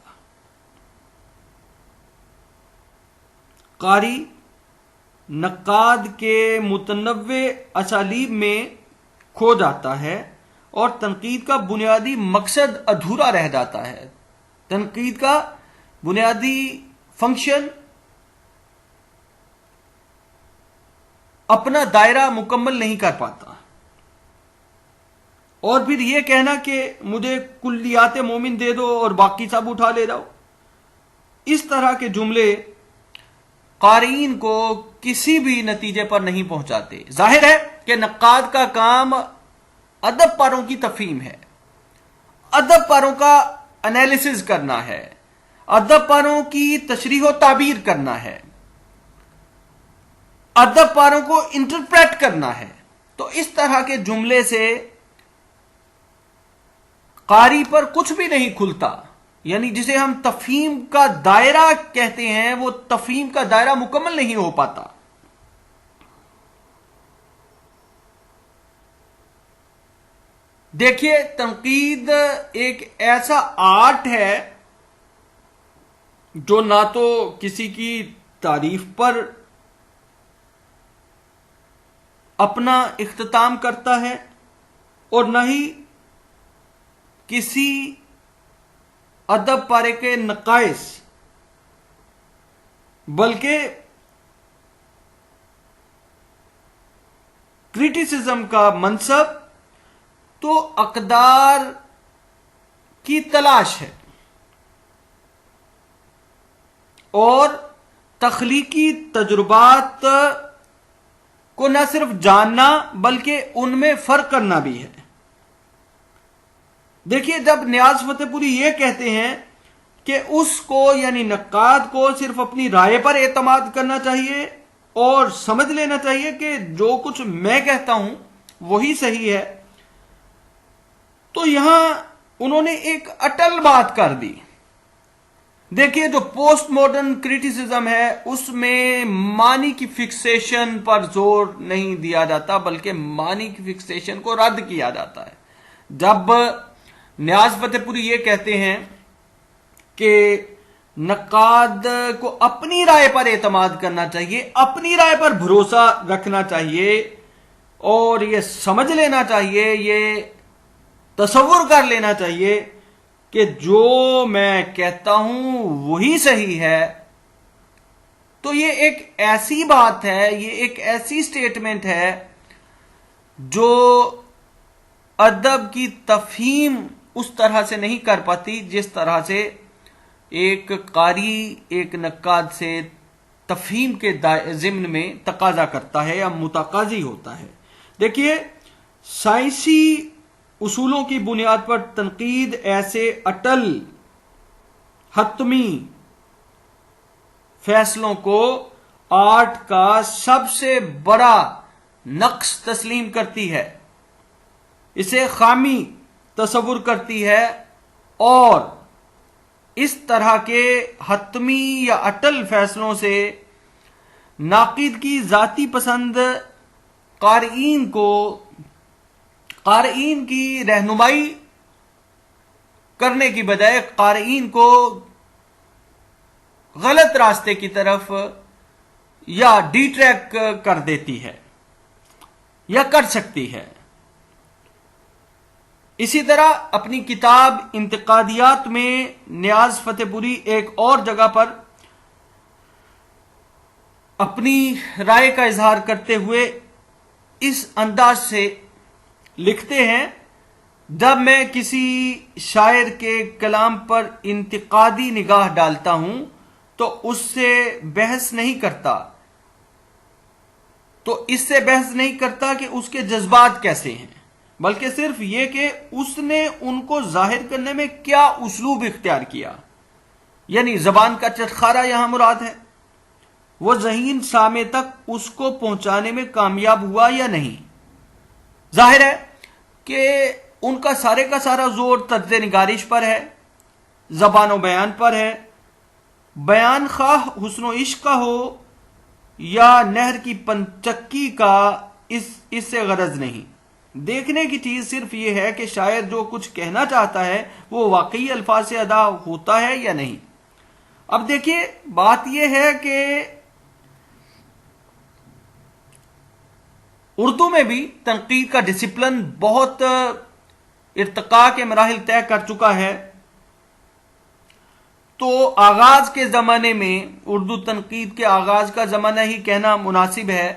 Speaker 1: قاری نقاد کے متنوع اسالیب میں کھو جاتا ہے اور تنقید کا بنیادی مقصد ادھورا رہ جاتا ہے. تنقید کا بنیادی فنکشن اپنا دائرہ مکمل نہیں کر پاتا. اور پھر یہ کہنا کہ مجھے کلیات مومن دے دو اور باقی سب اٹھا لے جاؤ، اس طرح کے جملے قارئین کو کسی بھی نتیجے پر نہیں پہنچاتے. ظاہر ہے کہ نقاد کا کام ادب پاروں کی تفہیم ہے، ادب پاروں کا انالیسز کرنا ہے، ادب پاروں کی تشریح و تعبیر کرنا ہے، ادب پاروں کو انٹرپریٹ کرنا ہے. تو اس طرح کے جملے سے قاری پر کچھ بھی نہیں کھلتا. یعنی جسے ہم تفہیم کا دائرہ کہتے ہیں، وہ تفہیم کا دائرہ مکمل نہیں ہو پاتا. دیکھیے، تنقید ایک ایسا آرٹ ہے جو نہ تو کسی کی تعریف پر اپنا اختتام کرتا ہے اور نہ ہی کسی ادب پارے کے نقائص، بلکہ کریٹیسزم کا منصب تو اقدار کی تلاش ہے اور تخلیقی تجربات کو نہ صرف جاننا بلکہ ان میں فرق کرنا بھی ہے. دیکھیے، جب نیاز فتح پوری یہ کہتے ہیں کہ اس کو یعنی نقاد کو صرف اپنی رائے پر اعتماد کرنا چاہیے اور سمجھ لینا چاہیے کہ جو کچھ میں کہتا ہوں وہی صحیح ہے، تو یہاں انہوں نے ایک اٹل بات کر دی. دیکھیے جو پوسٹ ماڈرن کریٹیسزم ہے اس میں معنی کی فکسیشن پر زور نہیں دیا جاتا بلکہ معنی کی فکسیشن کو رد کیا جاتا ہے. جب نیاز فتح پوری یہ کہتے ہیں کہ نقاد کو اپنی رائے پر اعتماد کرنا چاہیے، اپنی رائے پر بھروسہ رکھنا چاہیے اور یہ سمجھ لینا چاہیے، یہ تصور کر لینا چاہیے کہ جو میں کہتا ہوں وہی صحیح ہے، تو یہ ایک ایسی بات ہے، یہ ایک ایسی سٹیٹمنٹ ہے جو ادب کی تفہیم اس طرح سے نہیں کر پاتی جس طرح سے ایک قاری ایک نقاد سے تفہیم کے ضمن میں تقاضا کرتا ہے یا متقاضی ہوتا ہے. دیکھیے سائنسی اصولوں کی بنیاد پر تنقید ایسے اٹل حتمی فیصلوں کو آرٹ کا سب سے بڑا نقص تسلیم کرتی ہے، اسے خامی تصور کرتی ہے اور اس طرح کے حتمی یا اٹل فیصلوں سے ناقد کی ذاتی پسند قارئین کی رہنمائی کرنے کی بجائے قارئین کو غلط راستے کی طرف یا ڈی ٹریک کر دیتی ہے یا کر سکتی ہے. اسی طرح اپنی کتاب انتقادیات میں نیاز فتح پوری ایک اور جگہ پر اپنی رائے کا اظہار کرتے ہوئے اس انداز سے لکھتے ہیں: جب میں کسی شاعر کے کلام پر انتقادی نگاہ ڈالتا ہوں تو اس سے بحث نہیں کرتا کہ اس کے جذبات کیسے ہیں، بلکہ صرف یہ کہ اس نے ان کو ظاہر کرنے میں کیا اسلوب اختیار کیا. یعنی زبان کا چٹخارا یہاں مراد ہے، وہ ذہین سامع تک اس کو پہنچانے میں کامیاب ہوا یا نہیں. ظاہر ہے کہ ان کا سارے کا سارا زور طرز نگارش پر ہے، زبان و بیان پر ہے. بیان خواہ حسن و عشق کا ہو یا نہر کی پنچکی کا، اس سے غرض نہیں. دیکھنے کی چیز صرف یہ ہے کہ شاعر جو کچھ کہنا چاہتا ہے وہ واقعی الفاظ سے ادا ہوتا ہے یا نہیں. اب دیکھیے بات یہ ہے کہ اردو میں بھی تنقید کا ڈسپلن بہت ارتقاء کے مراحل طے کر چکا ہے. تو آغاز کے زمانے میں اردو تنقید کے آغاز کا زمانہ ہی کہنا مناسب ہے.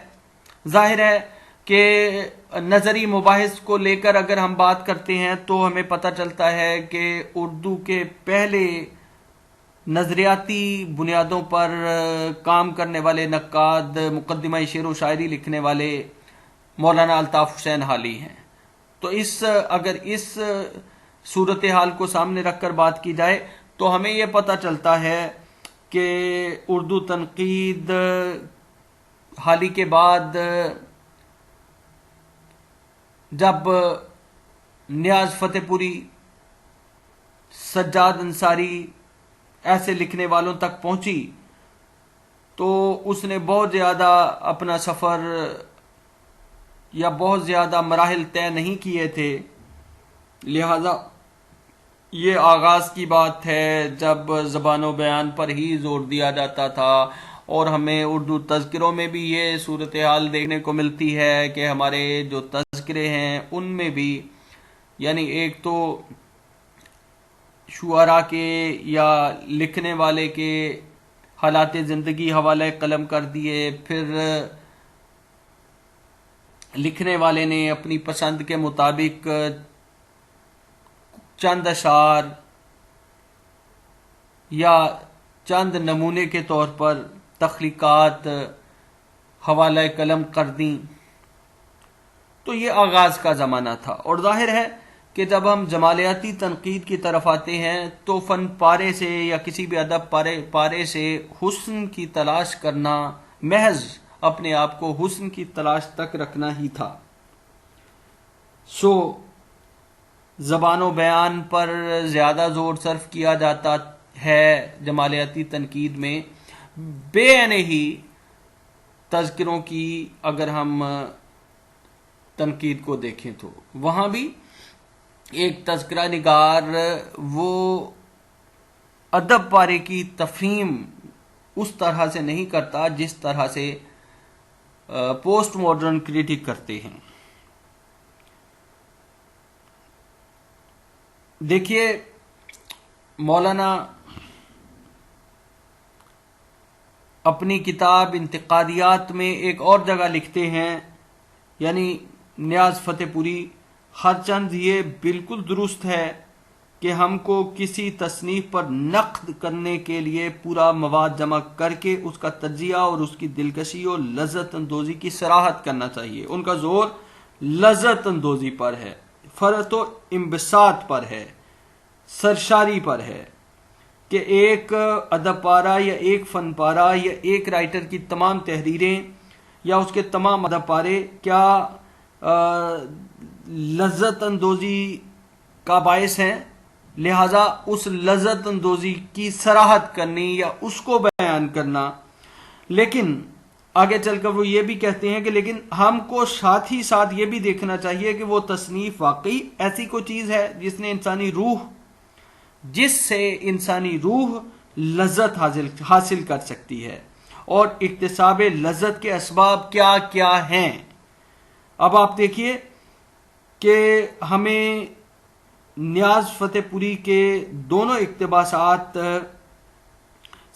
Speaker 1: ظاہر ہے کہ نظری مباحث کو لے کر اگر ہم بات کرتے ہیں تو ہمیں پتہ چلتا ہے کہ اردو کے پہلے نظریاتی بنیادوں پر کام کرنے والے نقاد، مقدمہ شعر و شاعری لکھنے والے مولانا الطاف حسین حالی ہیں. تو اگر اس صورتحال کو سامنے رکھ کر بات کی جائے تو ہمیں یہ پتہ چلتا ہے کہ اردو تنقید حالی کے بعد جب نیاز فتح پوری، سجاد انصاری ایسے لکھنے والوں تک پہنچی تو اس نے بہت زیادہ اپنا سفر یا بہت زیادہ مراحل طے نہیں کیے تھے. لہذا یہ آغاز کی بات ہے جب زبان و بیان پر ہی زور دیا جاتا تھا، اور ہمیں اردو تذکروں میں بھی یہ صورتحال دیکھنے کو ملتی ہے کہ ہمارے جو تذکرے ہیں ان میں بھی یعنی ایک تو شعراء کے یا لکھنے والے کے حالات زندگی حوالہ قلم کر دیے، پھر لکھنے والے نے اپنی پسند کے مطابق چند اشعار یا چند نمونے کے طور پر تخلیقات حوالہ قلم کر دیں. تو یہ آغاز کا زمانہ تھا. اور ظاہر ہے کہ جب ہم جمالیاتی تنقید کی طرف آتے ہیں تو فن پارے سے یا کسی بھی ادب پارے سے حسن کی تلاش کرنا محض اپنے آپ کو حسن کی تلاش تک رکھنا ہی تھا. زبان و بیان پر زیادہ زور صرف کیا جاتا ہے جمالیاتی تنقید میں، بے ہی تذکروں کی اگر ہم تنقید کو دیکھیں تو وہاں بھی ایک تذکرہ نگار وہ ادب پارے کی تفہیم اس طرح سے نہیں کرتا جس طرح سے پوسٹ ماڈرن کریٹک کرتے ہیں۔ دیکھیے مولانا اپنی کتاب انتقادیات میں ایک اور جگہ لکھتے ہیں، یعنی نیاز فتح پوری، ہر چند یہ بالکل درست ہے کہ ہم کو کسی تصنیف پر نقد کرنے کے لیے پورا مواد جمع کر کے اس کا تجزیہ اور اس کی دلکشی اور لذت اندوزی کی صراحت کرنا چاہیے۔ ان کا زور لذت اندوزی پر ہے، فرط و انبساط پر ہے، سرشاری پر ہے کہ ایک ادب پارہ یا ایک فن پارہ یا ایک رائٹر کی تمام تحریریں یا اس کے تمام ادب پارے کیا لذت اندوزی کا باعث ہیں، لہذا اس لذت اندوزی کی صراحت کرنی یا اس کو بیان کرنا۔ لیکن آگے چل کر وہ یہ بھی کہتے ہیں کہ لیکن ہم کو ساتھ ہی ساتھ یہ بھی دیکھنا چاہیے کہ وہ تصنیف واقعی ایسی کوئی چیز ہے جس سے انسانی روح لذت حاصل کر سکتی ہے، اور اکتساب لذت کے اسباب کیا کیا ہیں۔ اب آپ دیکھیے کہ ہمیں نیاز فتح پوری کے دونوں اقتباسات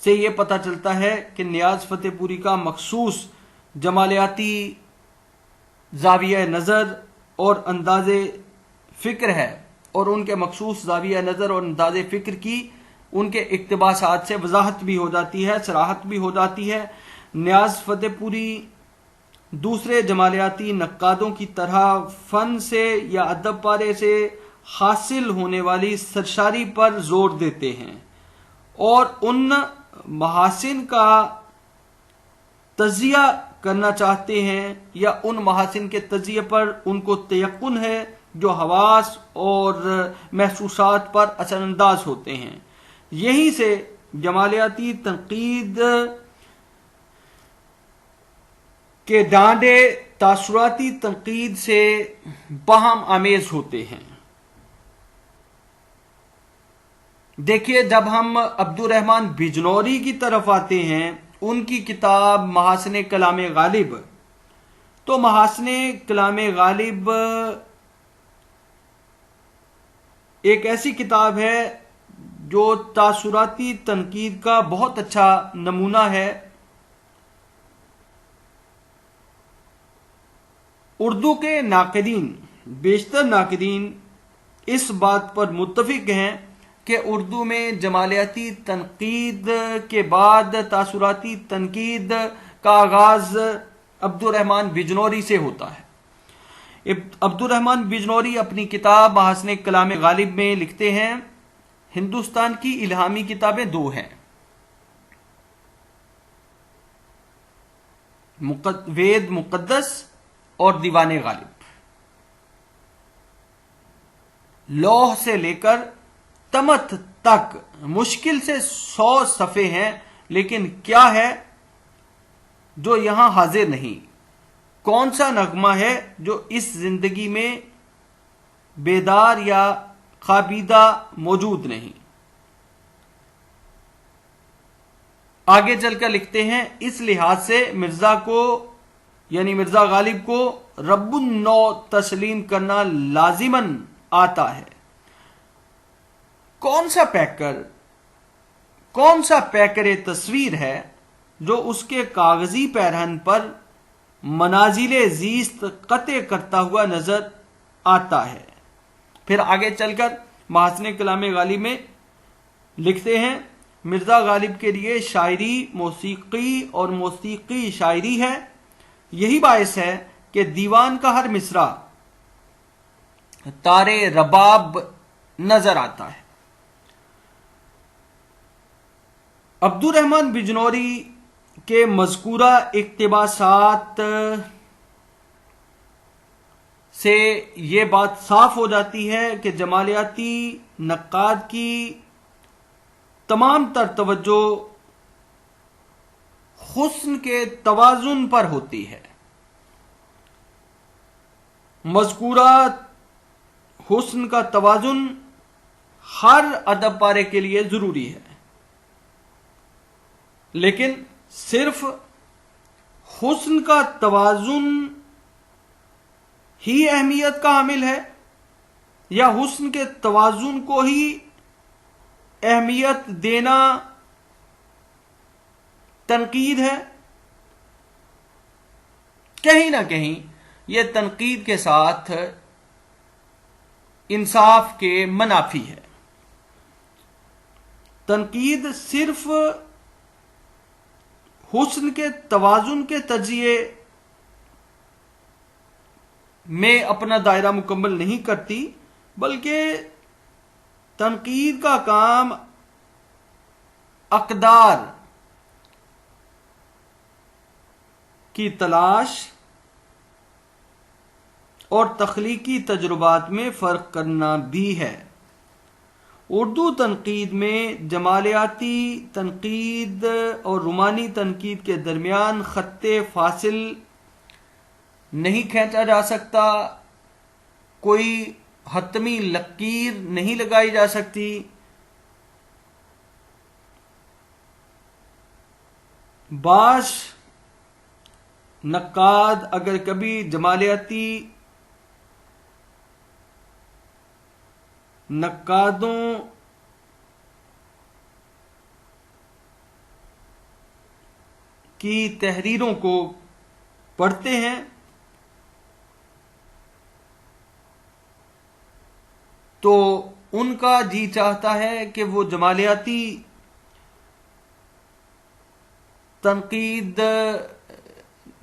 Speaker 1: سے یہ پتہ چلتا ہے کہ نیاز فتح پوری کا مخصوص جمالیاتی زاویہ نظر اور انداز فکر ہے، اور ان کے مخصوص زاویہ نظر اور انداز فکر کی ان کے اقتباسات سے وضاحت بھی ہو جاتی ہے، صراحت بھی ہو جاتی ہے۔ نیاز فتح پوری دوسرے جمالیاتی نقادوں کی طرح فن سے یا ادب پارے سے حاصل ہونے والی سرشاری پر زور دیتے ہیں اور ان محاسن کا تجزیہ کرنا چاہتے ہیں، یا ان محاسن کے تجزیے پر ان کو تیقن ہے جو حواس اور محسوسات پر اثر انداز ہوتے ہیں۔ یہیں سے جمالیاتی تنقید کے ڈانڈے تاثراتی تنقید سے باہم آمیز ہوتے ہیں۔ دیکھیے جب ہم عبد الرحمن بجنوری کی طرف آتے ہیں، ان کی کتاب محاسن کلام غالب، تو محاسن کلام غالب ایک ایسی کتاب ہے جو تاثراتی تنقید کا بہت اچھا نمونہ ہے۔ اردو کے ناقدین، بیشتر ناقدین اس بات پر متفق ہیں کہ اردو میں جمالیاتی تنقید کے بعد تاثراتی تنقید کا آغاز عبد الرحمن بجنوری سے ہوتا ہے۔ عبد الرحمن بجنوری اپنی کتاب محاسن کلام غالب میں لکھتے ہیں، ہندوستان کی الہامی کتابیں دو ہیں، وید مقدس اور دیوان غالب۔ لوح سے لے کر تمت تک مشکل سے 100 صفحے ہیں، لیکن کیا ہے جو یہاں حاضر نہیں؟ کون سا نغمہ ہے جو اس زندگی میں بیدار یا خوابیدہ موجود نہیں؟ آگے چل کر لکھتے ہیں، اس لحاظ سے مرزا کو یعنی مرزا غالب کو رب النو تسلیم کرنا لازماً آتا ہے۔ کون سا پیکر تصویر ہے جو اس کے کاغذی پیرہن پر منازل زیست قطع کرتا ہوا نظر آتا ہے۔ پھر آگے چل کر محاسن کلام غالب میں لکھتے ہیں، مرزا غالب کے لیے شاعری موسیقی اور موسیقی شاعری ہے، یہی باعث ہے کہ دیوان کا ہر مصرع تارے رباب نظر آتا ہے۔ عبد الرحمن بجنوری کے مذکورہ اقتباسات سے یہ بات صاف ہو جاتی ہے کہ جمالیاتی نقاد کی تمام تر توجہ حسن کے توازن پر ہوتی ہے. مذکورہ حسن کا توازن ہر ادب پارے کے لیے ضروری ہے، لیکن صرف حسن کا توازن ہی اہمیت کا حامل ہے یا حسن کے توازن کو ہی اہمیت دینا تنقید ہے؟ کہیں نہ کہیں یہ تنقید کے ساتھ انصاف کے منافی ہے. تنقید صرف حسن کے توازن کے تجزیے میں اپنا دائرہ مکمل نہیں کرتی، بلکہ تنقید کا کام اقدار کی تلاش اور تخلیقی تجربات میں فرق کرنا بھی ہے. اردو تنقید میں جمالیاتی تنقید اور رومانی تنقید کے درمیان خط فاصل نہیں کھینچا جا سکتا، کوئی حتمی لکیر نہیں لگائی جا سکتی. بعض نقاد اگر کبھی جمالیاتی نقادوں کی تحریروں کو پڑھتے ہیں تو ان کا جی چاہتا ہے کہ وہ جمالیاتی تنقید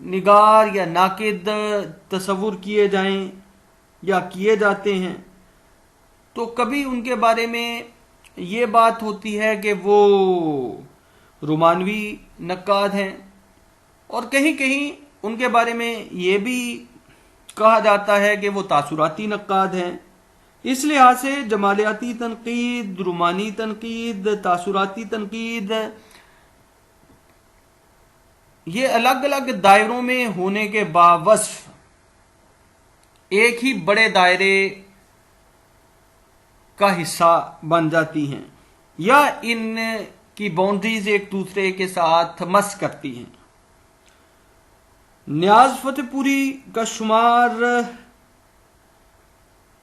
Speaker 1: نگار یا ناقد تصور کیے جائیں یا کیے جاتے ہیں، تو کبھی ان کے بارے میں یہ بات ہوتی ہے کہ وہ رومانوی نقاد ہیں، اور کہیں کہیں ان کے بارے میں یہ بھی کہا جاتا ہے کہ وہ تاثراتی نقاد ہیں. اس لحاظ سے جمالیاتی تنقید، رومانی تنقید، تاثراتی تنقید، یہ الگ الگ دائروں میں ہونے کے باوصف ایک ہی بڑے دائرے کا حصہ بن جاتی ہیں یا ان کی باؤنڈریز ایک دوسرے کے ساتھ مس کرتی ہیں. نیاز فتح پوری کا شمار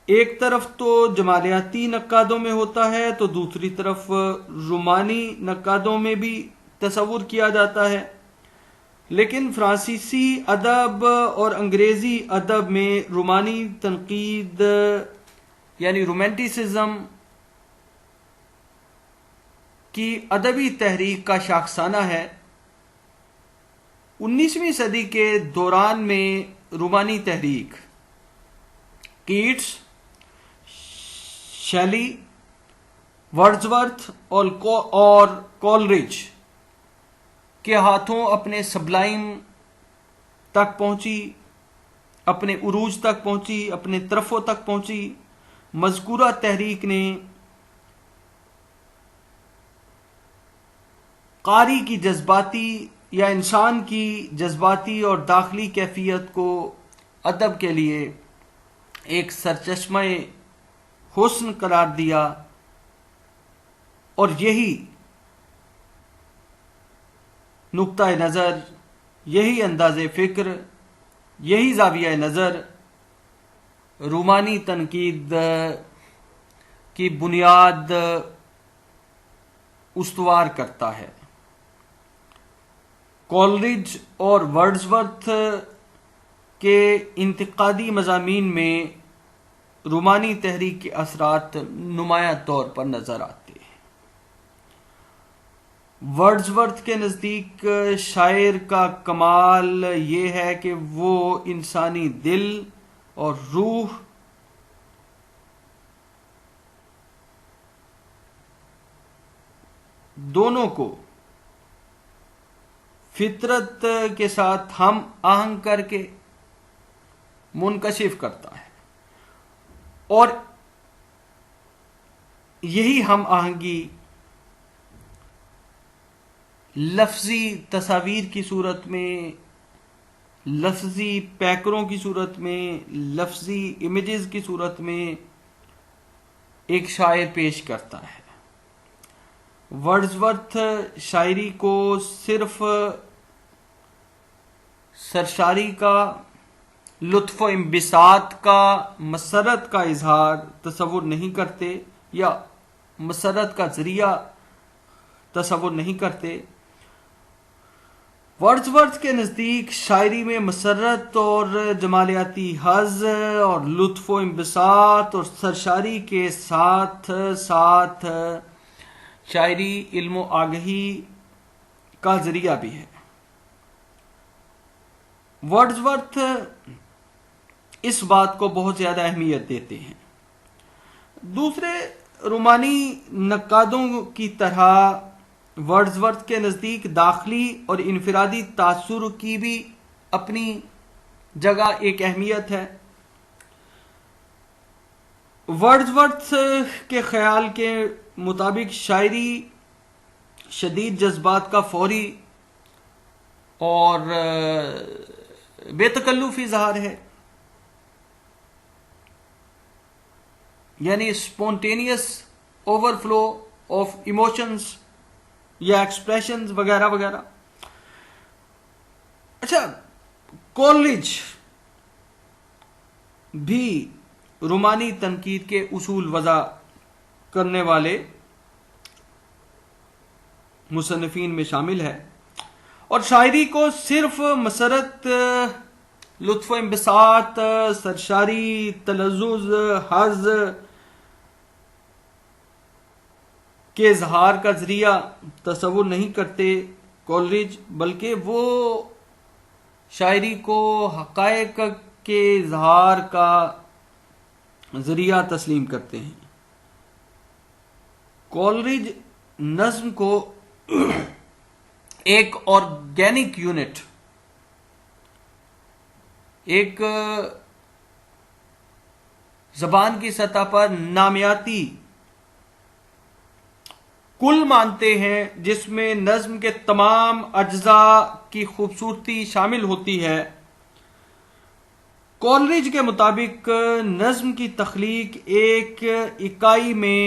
Speaker 1: ایک طرف تو جمالیاتی نقادوں میں ہوتا ہے تو دوسری طرف رومانی نقادوں میں بھی تصور کیا جاتا ہے، لیکن فرانسیسی ادب اور انگریزی ادب میں رومانی تنقید یعنی رومانٹیسزم کی ادبی تحریک کا شاخسانہ ہے. 19ویں صدی کے دوران میں رومانی تحریک کیٹس، شیلی، ورڈزورتھ اور کولرج کے ہاتھوں اپنے سبلائم تک پہنچی، اپنے عروج تک پہنچی، اپنے طرفوں تک پہنچی. مذکورہ تحریک نے قاری کی جذباتی یا انسان کی جذباتی اور داخلی کیفیت کو ادب کے لیے ایک سرچشمہ حسن قرار دیا، اور یہی نقطہ نظر، یہی انداز فکر، یہی زاویہ نظر رومانی تنقید کی بنیاد استوار کرتا ہے. کولرج اور ورڈزورتھ کے انتقادی مضامین میں رومانی تحریک کے اثرات نمایاں طور پر نظر آتے ہیں. ورڈزورتھ کے نزدیک شاعر کا کمال یہ ہے کہ وہ انسانی دل اور روح دونوں کو فطرت کے ساتھ ہم آہنگ کر کے منکشف کرتا ہے. اور یہی ہم آہنگی لفظی تصاویر کی صورت میں، لفظی پیکروں کی صورت میں، لفظی امیجز کی صورت میں ایک شاعر پیش کرتا ہے۔ ورڈزورتھ شاعری کو صرف سرشاری کا، لطف و انبساط کا، مسرت کا اظہار تصور نہیں کرتے یا مسرت کا ذریعہ تصور نہیں کرتے۔ ورڈزورتھ کے نزدیک شاعری میں مسرت اور جمالیاتی حظ اور لطف و انبساط اور سرشاری کے ساتھ ساتھ شاعری علم و آگہی کا ذریعہ بھی ہے۔ ورڈزورتھ اس بات کو بہت زیادہ اہمیت دیتے ہیں۔ دوسرے رومانی نقادوں کی طرح ورڈزورتھ کے نزدیک داخلی اور انفرادی تاثر کی بھی اپنی جگہ ایک اہمیت ہے۔ ورڈزورتھ کے خیال کے مطابق شاعری شدید جذبات کا فوری اور بے تکلف اظہار ہے، یعنی spontaneous over flow of emotions یا ایکسپریشنز وغیرہ وغیرہ۔ اچھا، کولرج بھی رومانی تنقید کے اصول وضع کرنے والے مصنفین میں شامل ہے، اور شاعری کو صرف مسرت، لطف و انبساط، سرشاری، تلذذ، حظ کے اظہار کا ذریعہ تصور نہیں کرتے کولرج، بلکہ وہ شاعری کو حقائق کے اظہار کا ذریعہ تسلیم کرتے ہیں۔ کولرج نظم کو ایک آرگینک یونٹ، ایک زبان کی سطح پر نامیاتی کل مانتے ہیں، جس میں نظم کے تمام اجزاء کی خوبصورتی شامل ہوتی ہے۔ کولرج کے مطابق نظم کی تخلیق ایک اکائی میں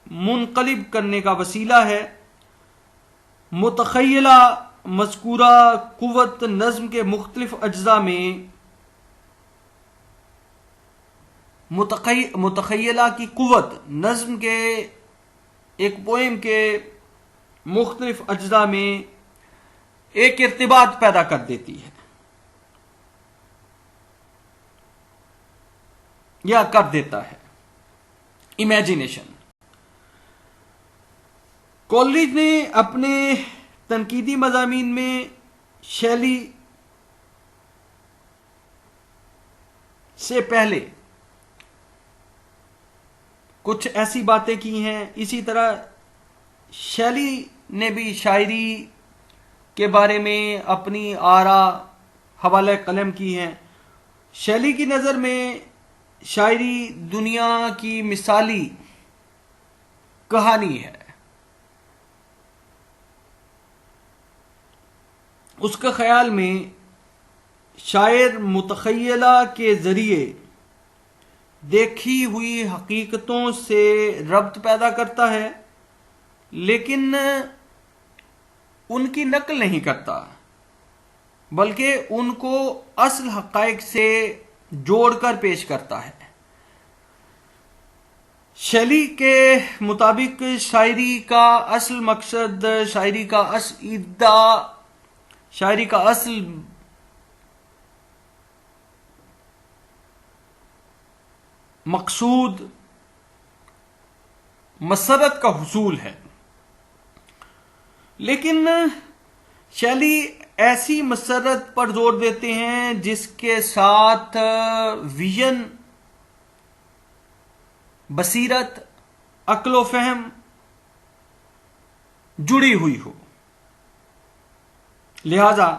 Speaker 1: منقلب کرنے کا وسیلہ ہے۔ متخیلہ مذکورہ قوت نظم کے مختلف اجزاء میں، متخیلہ کی قوت نظم کے ایک پوئم کے مختلف اجزاء میں ایک ارتباط پیدا کر دیتی ہے یا کر دیتا ہے، امیجنیشن۔ کولرج نے اپنے تنقیدی مضامین میں شیلی سے پہلے کچھ ایسی باتیں کی ہیں، اسی طرح شیلی نے بھی شاعری کے بارے میں اپنی آراء حوالہ قلم کی ہیں۔ شیلی کی نظر میں شاعری دنیا کی مثالی کہانی ہے۔ اس کے خیال میں شاعر متخیلہ کے ذریعے دیکھی ہوئی حقیقتوں سے ربط پیدا کرتا ہے، لیکن ان کی نقل نہیں کرتا، بلکہ ان کو اصل حقائق سے جوڑ کر پیش کرتا ہے۔ شیلی کے مطابق شاعری کا اصل مقصد، شاعری کا اصل ادعا، شاعری کا اصل مقصود مسرت کا حصول ہے، لیکن شیلی ایسی مسرت پر زور دیتے ہیں جس کے ساتھ ویژن، بصیرت، عقل و فہم جڑی ہوئی ہو۔ لہذا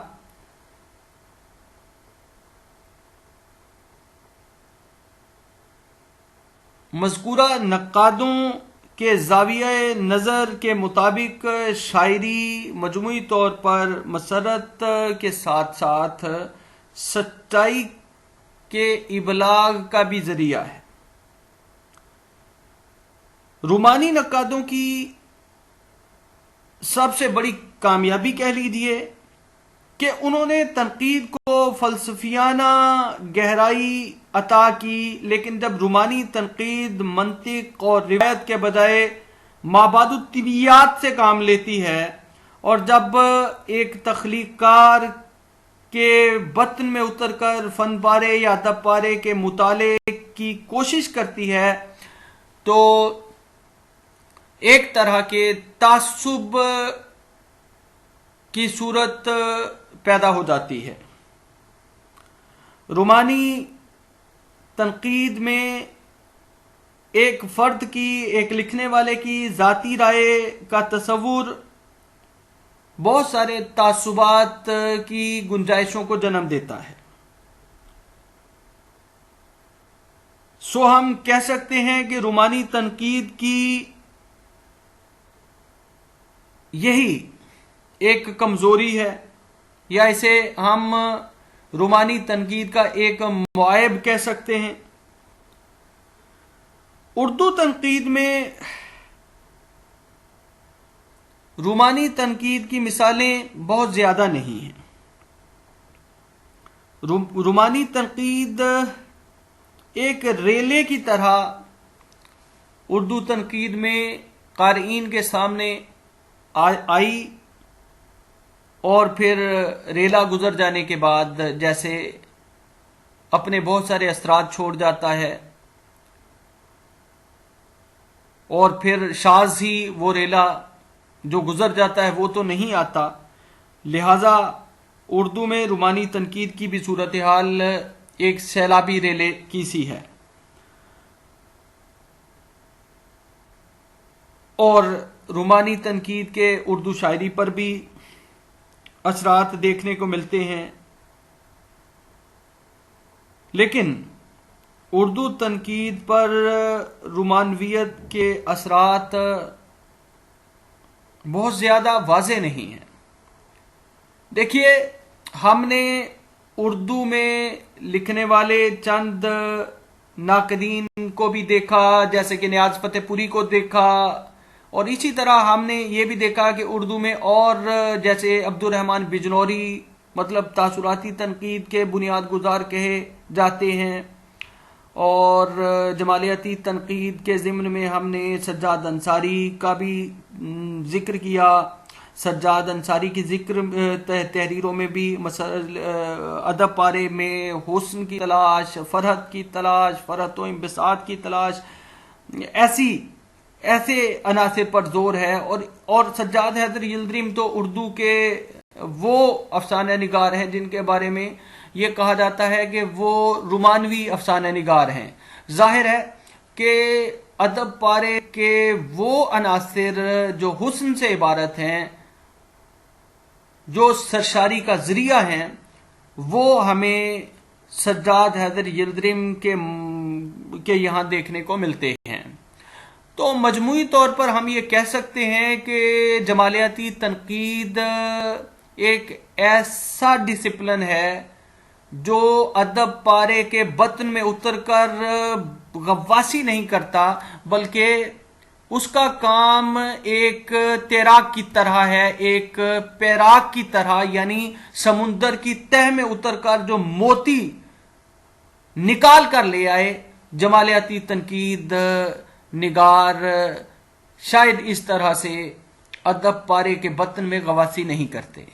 Speaker 1: مذکورہ نقادوں کے زاویہ نظر کے مطابق شاعری مجموعی طور پر مسرت کے ساتھ ساتھ سچائی کے ابلاغ کا بھی ذریعہ ہے۔ رومانی نقادوں کی سب سے بڑی کامیابی کہہ لیجیے کہ انہوں نے تنقید کو فلسفیانہ گہرائی عطا کی، لیکن جب رومانی تنقید منطق اور روایت کے بجائے مابعد الطبیعیات سے کام لیتی ہے، اور جب ایک تخلیق کار کے بطن میں اتر کر فن پارے یا ادب پارے کے مطالعے کی کوشش کرتی ہے، تو ایک طرح کے تعصب کی صورت پیدا ہو جاتی ہے۔ رومانی تنقید میں ایک فرد کی، ایک لکھنے والے کی ذاتی رائے کا تصور بہت سارے تعصبات کی گنجائشوں کو جنم دیتا ہے۔ سو ہم کہہ سکتے ہیں کہ رومانی تنقید کی یہی ایک کمزوری ہے، یا اسے ہم رومانی تنقید کا ایک معائب کہہ سکتے ہیں۔ اردو تنقید میں رومانی تنقید کی مثالیں بہت زیادہ نہیں ہیں۔ رومانی تنقید ایک ریلے کی طرح اردو تنقید میں قارئین کے سامنے آئی، اور پھر ریلا گزر جانے کے بعد جیسے اپنے بہت سارے اثرات چھوڑ جاتا ہے، اور پھر شاذ ہی وہ ریلا جو گزر جاتا ہے وہ تو نہیں آتا۔ لہذا اردو میں رومانی تنقید کی بھی صورتحال ایک سیلابی ریلے کی سی ہے، اور رومانی تنقید کے اردو شاعری پر بھی اثرات دیکھنے کو ملتے ہیں، لیکن اردو تنقید پر رومانویت کے اثرات بہت زیادہ واضح نہیں ہیں۔ دیکھیے، ہم نے اردو میں لکھنے والے چند ناقدین کو بھی دیکھا، جیسے کہ نیاز فتح پوری کو دیکھا، اور اسی طرح ہم نے یہ بھی دیکھا کہ اردو میں اور جیسے عبد الرحمن بجنوری مطلب تاثراتی تنقید کے بنیاد گزار کہے جاتے ہیں، اور جمالیاتی تنقید کے ضمن میں ہم نے سجاد انصاری کا بھی ذکر کیا۔ سجاد انصاری کی ذکر تحریروں میں بھی ادب پارے میں حسن کی تلاش، فرحت کی تلاش، فرحت و انبساط کی تلاش، ایسے عناصر پر زور ہے، اور سجاد حیدر یلدریم تو اردو کے وہ افسانہ نگار ہیں جن کے بارے میں یہ کہا جاتا ہے کہ وہ رومانوی افسانہ نگار ہیں۔ ظاہر ہے کہ ادب پارے کے وہ عناصر جو حسن سے عبارت ہیں، جو سرشاری کا ذریعہ ہیں، وہ ہمیں سجاد حیدر یلدریم کے یہاں دیکھنے کو ملتے ہیں۔ تو مجموعی طور پر ہم یہ کہہ سکتے ہیں کہ جمالیاتی تنقید ایک ایسا ڈسپلن ہے جو ادب پارے کے بطن میں اتر کر غواصی نہیں کرتا، بلکہ اس کا کام ایک تیراک کی طرح ہے، ایک پیراک کی طرح، یعنی سمندر کی تہ میں اتر کر جو موتی نکال کر لے آئے۔ جمالیاتی تنقید نگار شاید اس طرح سے ادب پارے کے بطن میں غواصی نہیں کرتے۔